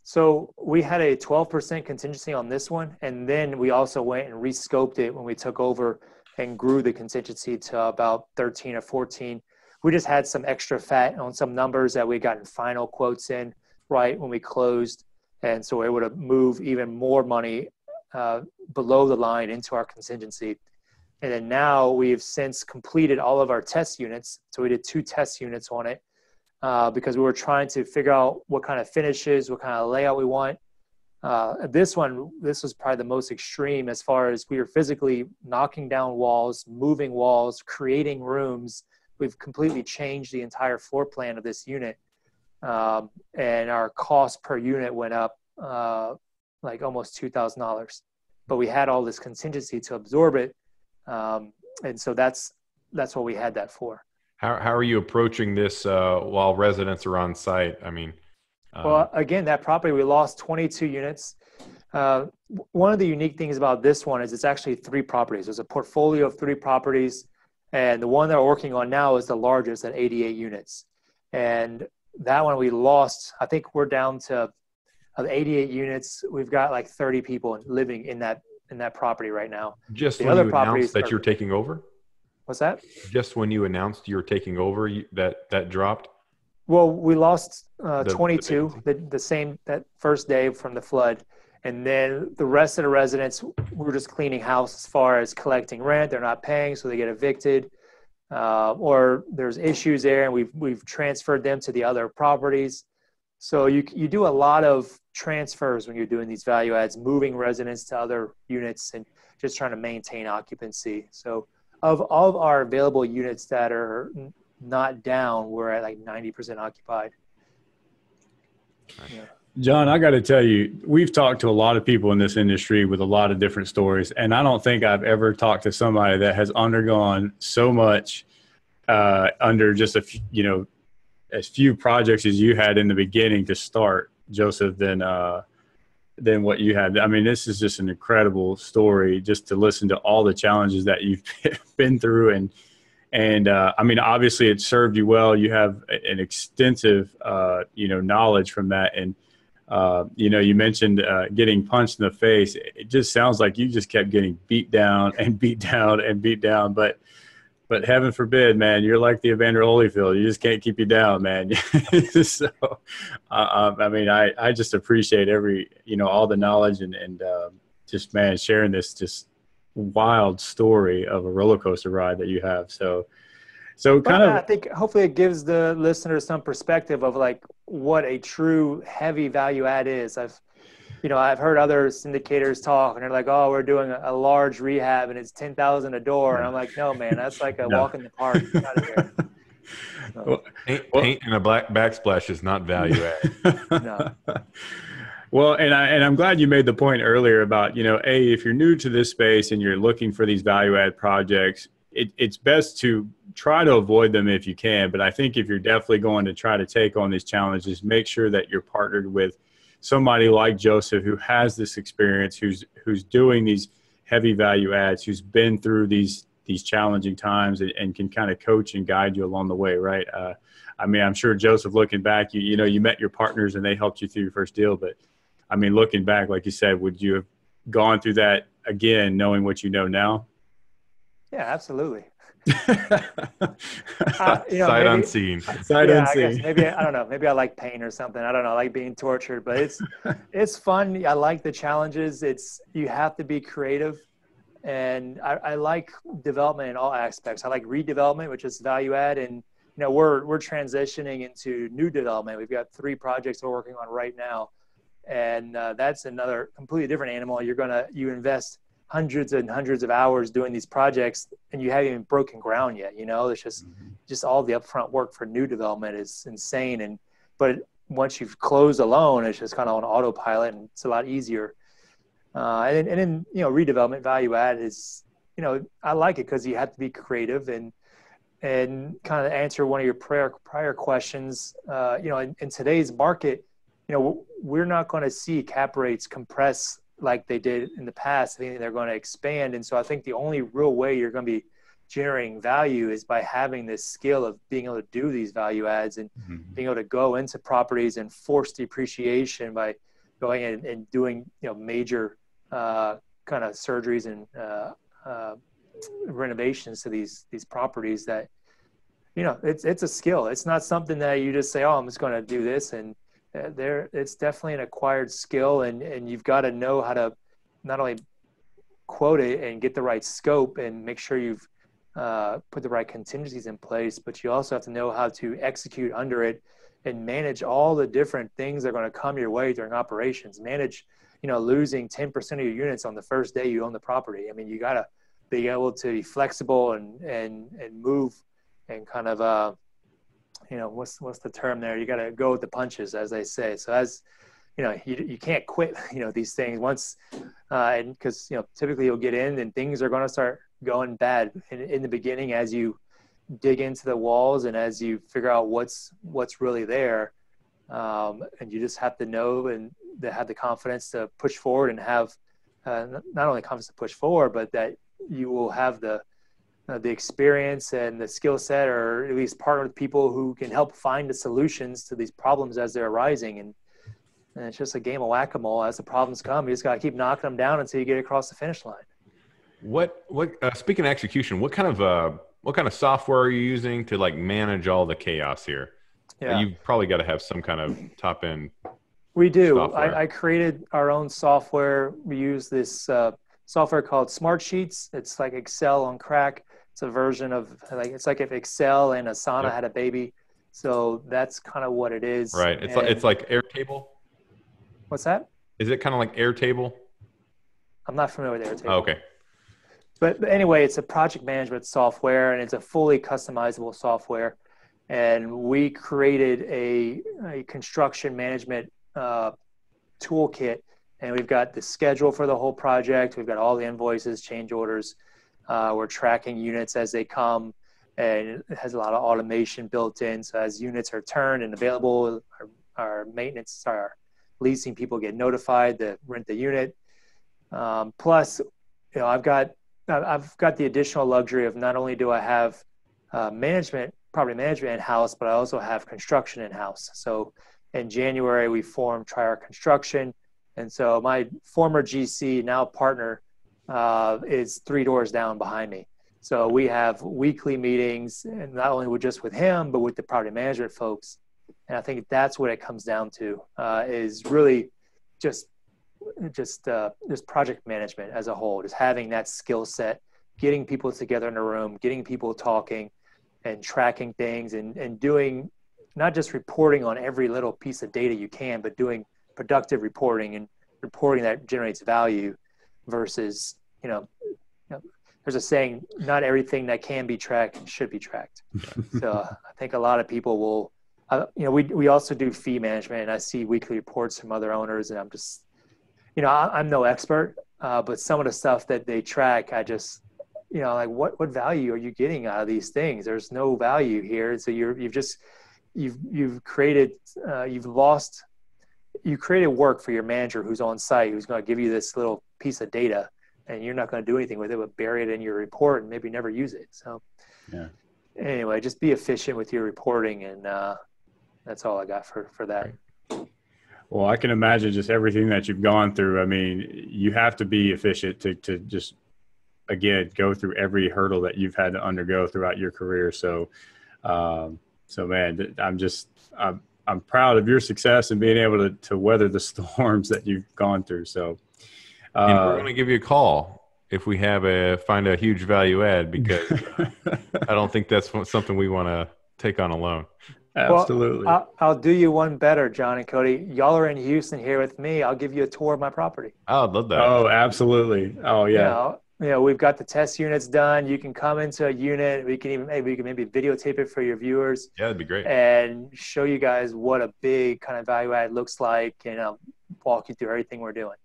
Speaker 3: So we had a 12% contingency on this one, and then we also went and rescoped it when we took over and grew the contingency to about 13 or 14. We just had some extra fat on some numbers that we gotten final quotes in right when we closed, and so we were able to move even more money below the line into our contingency. And then now we've since completed all of our test units. So we did 2 test units on it. Because we were trying to figure out what kind of finishes, what kind of layout we want. This was probably the most extreme as far as we were physically knocking down walls, moving walls, creating rooms. We've completely changed the entire floor plan of this unit. And our cost per unit went up like almost $2,000. But we had all this contingency to absorb it. And so that's what we had that for.
Speaker 2: How are you approaching this while residents are on site? I mean,
Speaker 3: Well, again, that property, we lost 22 units. One of the unique things about this one is it's actually 3 properties. There's a portfolio of 3 properties, and the one that we're working on now is the largest at 88 units. And that one we lost, I think we're down to, of 88 units, we've got like 30 people living in that property right now.
Speaker 2: Just
Speaker 3: the
Speaker 2: when
Speaker 3: other
Speaker 2: you announced that you're taking over?
Speaker 3: What's that?
Speaker 2: Just when you announced you're taking over, that dropped?
Speaker 3: Well, we lost 22 that first day from the flood. And then the rest of the residents, we were just cleaning house as far as collecting rent. They're not paying, so they get evicted. Or there's issues there, and we've transferred them to the other properties. So you do a lot of transfers when you're doing these value adds, moving residents to other units and just trying to maintain occupancy. So of all of our available units that are not down, we're at like 90% occupied.
Speaker 1: Yeah. John, I got to tell you, we've talked to a lot of people in this industry with a lot of different stories, and I don't think I've ever talked to somebody that has undergone so much under just as few projects as you had in the beginning to start, Joseph, than what you had. I mean, this is just an incredible story just to listen to all the challenges that you've been through, and I mean, obviously, it served you well. You have an extensive knowledge from that, and you mentioned getting punched in the face. It just sounds like you just kept getting beat down and beat down and beat down. But heaven forbid, man, you're like the Evander Holyfield. You just can't keep you down, man. So, I mean, I just appreciate all the knowledge and just, man, sharing this just wild story of a roller coaster ride that you have. So I think hopefully it gives the listener some perspective of like what a true heavy value add is. I've heard other syndicators talk and they're like, oh, we're doing a large rehab and it's $10,000 a door. And I'm like, no, man, that's like a walk in the park. Get out of here.
Speaker 2: So. Paint and a black backsplash is not value add.
Speaker 3: No.
Speaker 1: Well, and I'm glad you made the point earlier about, if you're new to this space and you're looking for these value add projects, it's best to try to avoid them if you can. But I think if you're definitely going to try to take on these challenges, make sure that you're partnered with somebody like Joseph who has this experience, who's doing these heavy value adds, who's been through these challenging times and can kind of coach and guide you along the way, right? I mean, I'm sure, Joseph, looking back, you met your partners and they helped you through your first deal. But I mean, looking back, like you said, would you have gone through that again, knowing what you know now?
Speaker 3: Yeah, absolutely.
Speaker 2: Sight unseen.
Speaker 1: Sight unseen.
Speaker 3: Maybe I don't know. Maybe I like pain or something. I don't know. I like being tortured, but it's fun. I like the challenges. You have to be creative, and I like development in all aspects. I like redevelopment, which is value add, and we're transitioning into new development. We've got 3 projects we're working on right now, and that's another completely different animal. You invest hundreds and hundreds of hours doing these projects and you haven't even broken ground yet. It's just all the upfront work for new development is insane. But once you've closed a loan, it's just kind of on autopilot and it's a lot easier. And then redevelopment value add is, I like it because you have to be creative and kind of answer one of your prior questions. In today's market, we're not going to see cap rates compress like they did in the past. I think they're going to expand. And so I think the only real way you're going to be generating value is by having this skill of being able to do these value adds and being able to go into properties and force depreciation by going in and doing, major kind of surgeries and renovations to these properties that, it's a skill. It's not something that you just say, oh, I'm just going to do this. And it's definitely an acquired skill, and you've got to know how to not only quote it and get the right scope and make sure you've put the right contingencies in place, but you also have to know how to execute under it and manage all the different things that are going to come your way during operations. Manage, losing 10% of your units on the first day you own the property. I mean, you got to be able to be flexible and move and kind of what's the term there? You got to go with the punches, as they say. So you can't quit, these things once, and because, typically you'll get in and things are going to start going bad in the beginning as you dig into the walls and as you figure out what's really there. And you just have to know and have the confidence to push forward and have not only confidence to push forward, but that you will have the experience and the skill set, or at least partner with people who can help find the solutions to these problems as they're arising. And it's just a game of whack-a-mole. As the problems come, you just got to keep knocking them down until you get across the finish line.
Speaker 2: What speaking of execution, what kind of software are you using to like manage all the chaos here?
Speaker 3: Yeah.
Speaker 2: You've probably got to have some kind of top end.
Speaker 3: We do. I created our own software. We use this software called Smart Sheets. It's like Excel on crack. It's a version of it's like if Excel and Asana had a baby. So that's kind of what it is.
Speaker 2: Right. It's like Airtable.
Speaker 3: What's that?
Speaker 2: Is it kind of like Airtable?
Speaker 3: I'm not familiar with Airtable.
Speaker 2: Oh, okay.
Speaker 3: But anyway, it's a project management software, and it's a fully customizable software. And we created a construction management toolkit, and we've got the schedule for the whole project. We've got all the invoices, change orders. We're tracking units as they come, and it has a lot of automation built in. So as units are turned and available, our maintenance, our leasing people get notified to rent the unit. Plus, I've got the additional luxury of not only do I have property management in-house, but I also have construction in-house. So in January, we formed Triarch Construction. And so my former GC, now partner, is 3 doors down behind me. So we have weekly meetings, and not only just with him, but with the property management folks. And I think that's what it comes down to, is really just project management as a whole, just having that skill set, getting people together in a room, getting people talking and tracking things, and doing not just reporting on every little piece of data you can, but doing productive reporting and reporting that generates value versus, there's a saying, not everything that can be tracked should be tracked. So I think a lot of people will, we also do fee management, and I see weekly reports from other owners, and I'm just, I'm no expert, but some of the stuff that they track, I just, like what value are you getting out of these things? There's no value here. So you've created work for your manager who's on site, who's going to give you this little piece of data, and you're not going to do anything with it, but bury it in your report and maybe never use it. So anyway, just be efficient with your reporting, and that's all I got for that.
Speaker 1: Well, I can imagine just everything that you've gone through. I mean, you have to be efficient to just, again, go through every hurdle that you've had to undergo throughout your career. So, man, I'm proud of your success and being able to weather the storms that you've gone through. So,
Speaker 2: and we're going to give you a call if we find a huge value add, because I don't think that's something we want to take on alone.
Speaker 1: Absolutely.
Speaker 3: Well, I'll do you one better, John and Cody. Y'all are in Houston here with me. I'll give you a tour of my property.
Speaker 2: Oh, I'd love that.
Speaker 1: Oh, absolutely. Oh, yeah.
Speaker 3: We've got the test units done. You can come into a unit. We can maybe videotape it for your viewers.
Speaker 2: Yeah, that'd be great.
Speaker 3: And show you guys what a big kind of value add looks like, and I'll walk you through everything we're doing.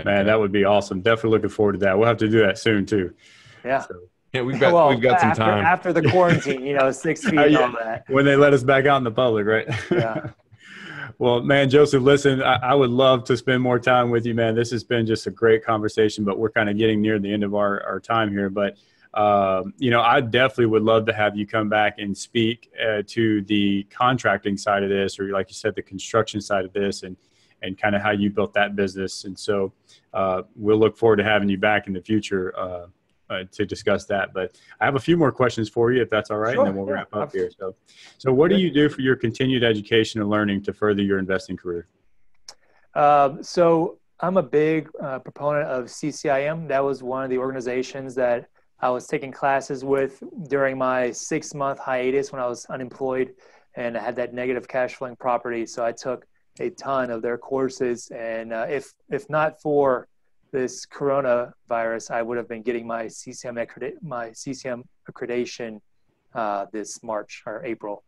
Speaker 1: Man, that would be awesome. Definitely looking forward to that. We'll have to do that soon too.
Speaker 3: Yeah.
Speaker 1: So.
Speaker 2: Yeah, we've got some time
Speaker 3: after the quarantine. 6 feet and all that.
Speaker 1: When they let us back out in the public, right?
Speaker 3: Yeah.
Speaker 1: Well, man, Joseph, listen, I would love to spend more time with you, man. This has been just a great conversation, but we're kind of getting near the end of our time here. But, I definitely would love to have you come back and speak to the contracting side of this, or like you said, the construction side of this, and kind of how you built that business. And so we'll look forward to having you back in the future to discuss that. But I have a few more questions for you, if that's all right.
Speaker 3: Sure,
Speaker 1: and then we'll wrap up here. So what do you do for your continued education and learning to further your investing career?
Speaker 3: So I'm a big proponent of CCIM. That was one of the organizations that I was taking classes with during my 6-month hiatus when I was unemployed and I had that negative cash flowing property. So I took a ton of their courses, and if not for this coronavirus, I would have been getting my CCM accreditation this March or April.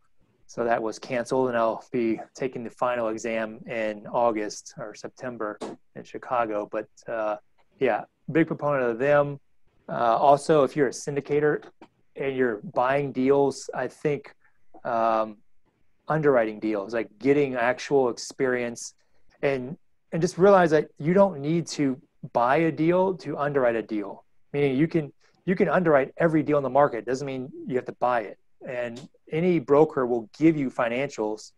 Speaker 3: So that was canceled, and I'll be taking the final exam in August or September in Chicago. But big proponent of them. Also, if you're a syndicator and you're buying deals, I think underwriting deals, like getting actual experience, and just realize that you don't need to buy a deal to underwrite a deal. Meaning you can underwrite every deal in the market. Doesn't mean you have to buy it. And any broker will give you financials,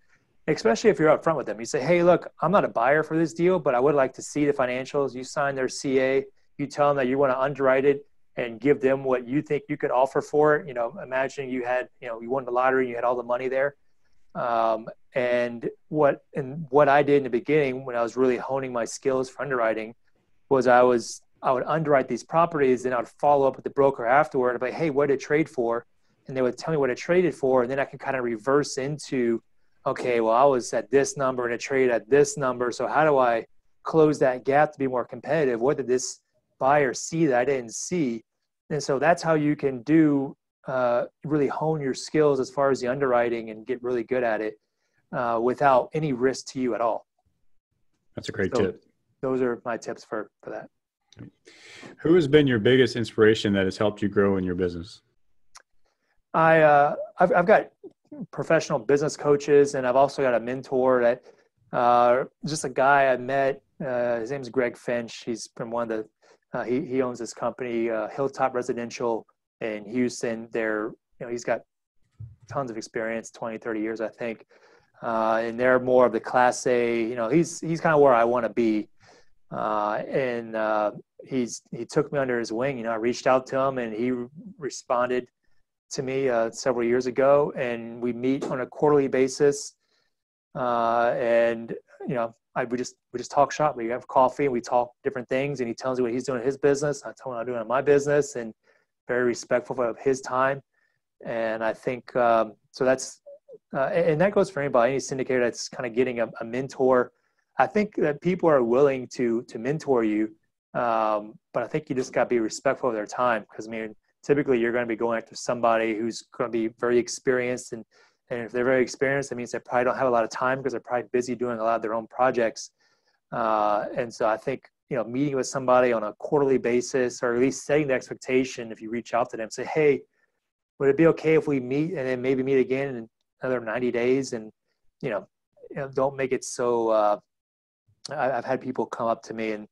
Speaker 3: especially if you're upfront with them. You say, hey, look, I'm not a buyer for this deal, but I would like to see the financials. You sign their CA. You tell them that you want to underwrite it and give them what you think you could offer for it. Imagine you had, you won the lottery and you had all the money there. And what I did in the beginning when I was really honing my skills for underwriting was I would underwrite these properties and I would follow up with the broker afterward. I'd be like, hey, what did it trade for? And they would tell me what it traded for. And then I can kind of reverse into, okay, well, I was at this number and it traded at this number. So how do I close that gap to be more competitive? What did this buyer see that I didn't see? And so that's how you can really hone your skills as far as the underwriting and get really good at it without any risk to you at all.
Speaker 1: That's a great tip.
Speaker 3: Those are my tips for that.
Speaker 1: Who has been your biggest inspiration that has helped you grow in your business?
Speaker 3: I've got professional business coaches, and I've also got a mentor that just a guy I met. His name is Greg Finch. He's from one of the he owns this company, Hilltop Residential in Houston. He's got tons of experience, 20, 30 years, I think. And they're more of the Class A. He's kind of where I want to be. He took me under his wing. I reached out to him and he responded to me several years ago, and we meet on a quarterly basis. We just talk shop. We have coffee and we talk different things, and he tells me what he's doing in his business. I tell him what I'm doing in my business, and very respectful of his time. And I think, so that's, and that goes for anybody, any syndicator that's kind of getting a mentor. I think that people are willing to mentor you. But I think you just got to be respectful of their time, because typically you're going to be going after somebody who's going to be very experienced, and if they're very experienced, that means they probably don't have a lot of time because they're probably busy doing a lot of their own projects. And so I think, meeting with somebody on a quarterly basis, or at least setting the expectation, if you reach out to them, say, hey, would it be okay if we meet and then maybe meet again in another 90 days? And, don't make it so, I've had people come up to me and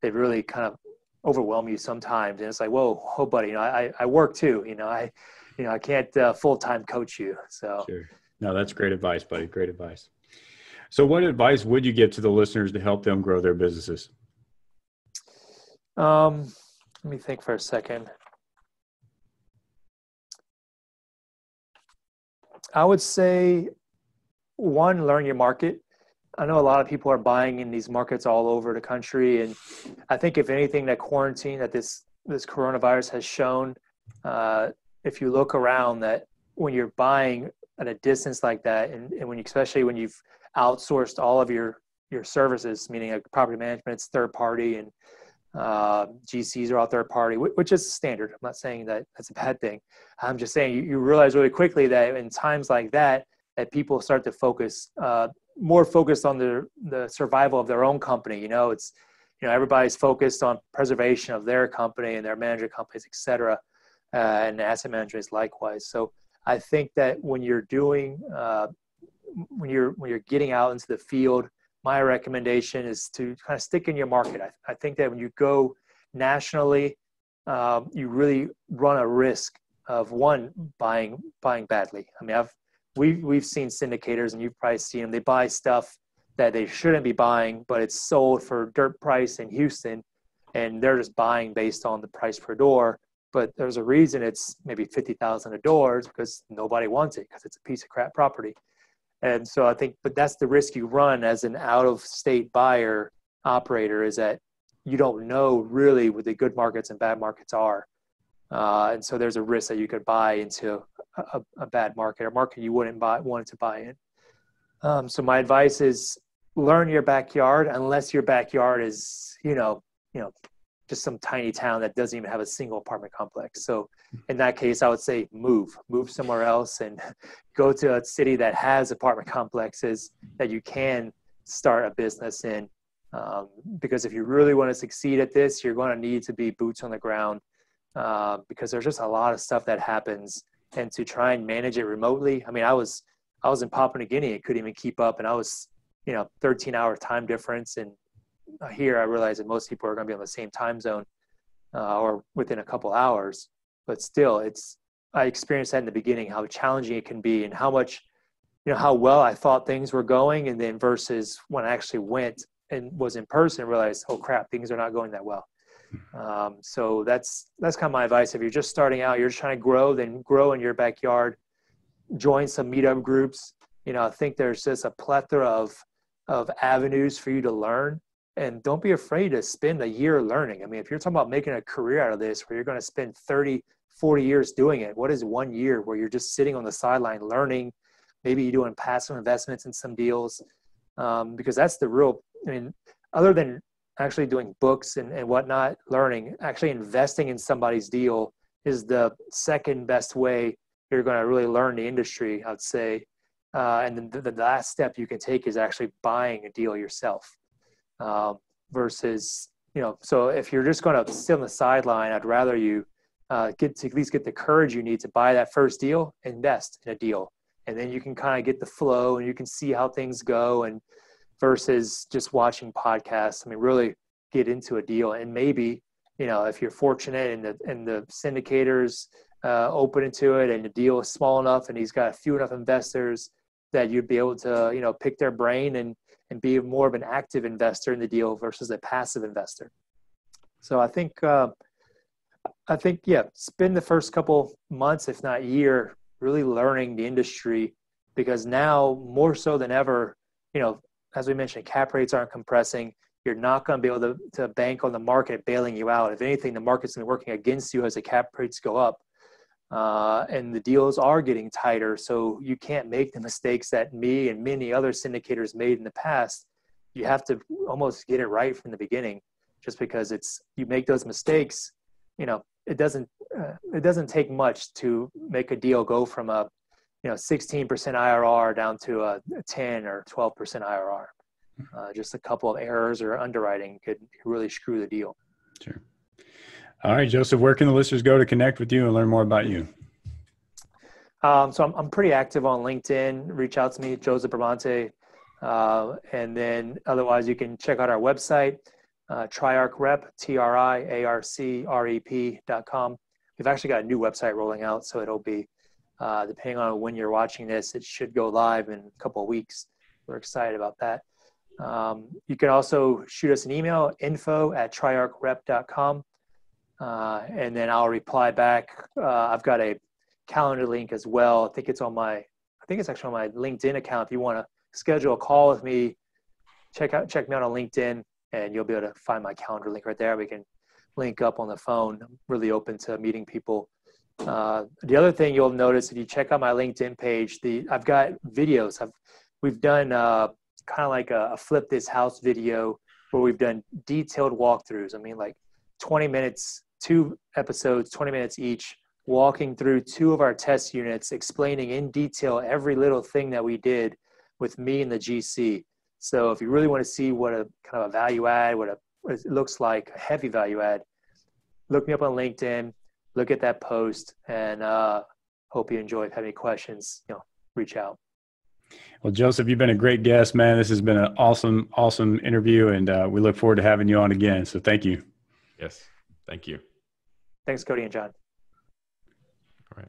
Speaker 3: they really kind of overwhelm you sometimes. And it's like, whoa, buddy, I work too. I can't full-time coach you. So
Speaker 1: sure. No, that's great advice, buddy. Great advice. So what advice would you give to the listeners to help them grow their businesses?
Speaker 3: Let me think for a second. I would say, one, learn your market. I know a lot of people are buying in these markets all over the country. And I think if anything, that quarantine, that this coronavirus has shown, if you look around, that when you're buying at a distance like that, and especially when you've outsourced all of your services, meaning like property management, it's third party, and GCs are all third party, which is standard. I'm not saying that that's a bad thing. I'm just saying you realize really quickly that in times like that people start to focus, more focused on the survival of their own company. Everybody's focused on preservation of their company and their manager companies, et cetera. And asset management is likewise. So I think that when you're doing, when you're getting out into the field, my recommendation is to kind of stick in your market. I think that when you go nationally, you really run a risk of buying badly. We've seen syndicators, and you've probably seen them. They buy stuff that they shouldn't be buying, but it's sold for dirt price in Houston, and they're just buying based on the price per door. But there's a reason it's maybe $50,000 a door, because nobody wants it, because it's a piece of crap property. And so I think, but that's the risk you run as an out-of-state buyer operator, is that you don't know really what the good markets and bad markets are. And so there's a risk that you could buy into a bad market, or a market you wouldn't want to buy in. So my advice is learn your backyard, unless your backyard is, just some tiny town that doesn't even have a single apartment complex. So in that case, I would say move somewhere else and go to a city that has apartment complexes that you can start a business in. Because if you really want to succeed at this, you're going to need to be boots on the ground because there's just a lot of stuff that happens, and to try and manage it remotely. I mean, I was in Papua New Guinea and couldn't even keep up, and I was, 13-hour time difference. And here I realized that most people are going to be on the same time zone or within a couple hours, but still I experienced that in the beginning, how challenging it can be and how much, how well I thought things were going. And then versus when I actually went and was in person, realized, oh crap, things are not going that well. So that's kind of my advice. If you're just starting out, you're just trying to grow, then grow in your backyard, join some meetup groups. I think there's just a plethora of avenues for you to learn, and don't be afraid to spend a year learning. I mean, if you're talking about making a career out of this, where you're going to spend 30, 40 years doing it, what is 1 year where you're just sitting on the sideline learning? Maybe you're doing passive investments in some deals, because that's the real, other than actually doing books and whatnot, learning, actually investing in somebody's deal is the second best way you're going to really learn the industry, I'd say. And then the last step you can take is actually buying a deal yourself, versus, so if you're just going to sit on the sideline, I'd rather you at least get the courage you need to buy that first deal, invest in a deal. And then you can kind of get the flow and you can see how things go, and versus just watching podcasts. Really get into a deal, and maybe, if you're fortunate and the syndicators open into it and the deal is small enough and he's got a few enough investors that you'd be able to, pick their brain and be more of an active investor in the deal versus a passive investor. So I think, yeah, spend the first couple months, if not year, really learning the industry, because now more so than ever, as we mentioned, cap rates aren't compressing. You're not going to be able to bank on the market bailing you out. If anything, the market's going to be working against you as the cap rates go up. And the deals are getting tighter. So you can't make the mistakes that me and many other syndicators made in the past. You have to almost get it right from the beginning, just because you make those mistakes, it doesn't take much to make a deal go from a 16% IRR down to a 10 or 12% IRR. Just a couple of errors or underwriting could really screw the deal.
Speaker 1: Sure. All right, Joseph, where can the listeners go to connect with you and learn more about you?
Speaker 3: So I'm pretty active on LinkedIn. Reach out to me, Joseph Bramante. And then otherwise you can check out our website, triarcrep, TRIARCREP.com. We've actually got a new website rolling out, so it'll be, depending on when you're watching this, it should go live in a couple of weeks. We're excited about that. You can also shoot us an email, info@triarcrep.com. And then I'll reply back. I've got a calendar link as well. I think it's actually on my LinkedIn account. If you want to schedule a call with me, check me out on LinkedIn, and you'll be able to find my calendar link right there. We can link up on the phone. I'm really open to meeting people. The other thing you'll notice if you check out my LinkedIn page, I've got videos. We've done kind of like a flip this house video where we've done detailed walkthroughs. Like 20 minutes, 2 episodes, 20 minutes each, walking through 2 of our test units, explaining in detail every little thing that we did with me and the GC. So if you really want to see what a kind of a value add, what it looks like, a heavy value add, look me up on LinkedIn, look at that post, and hope you enjoy. If you have any questions, reach out.
Speaker 1: Well, Joseph, you've been a great guest, man. This has been an awesome interview, and we look forward to having you on again. So thank you.
Speaker 2: Yes. Thank you.
Speaker 3: Thanks, Cody and John.
Speaker 2: All right.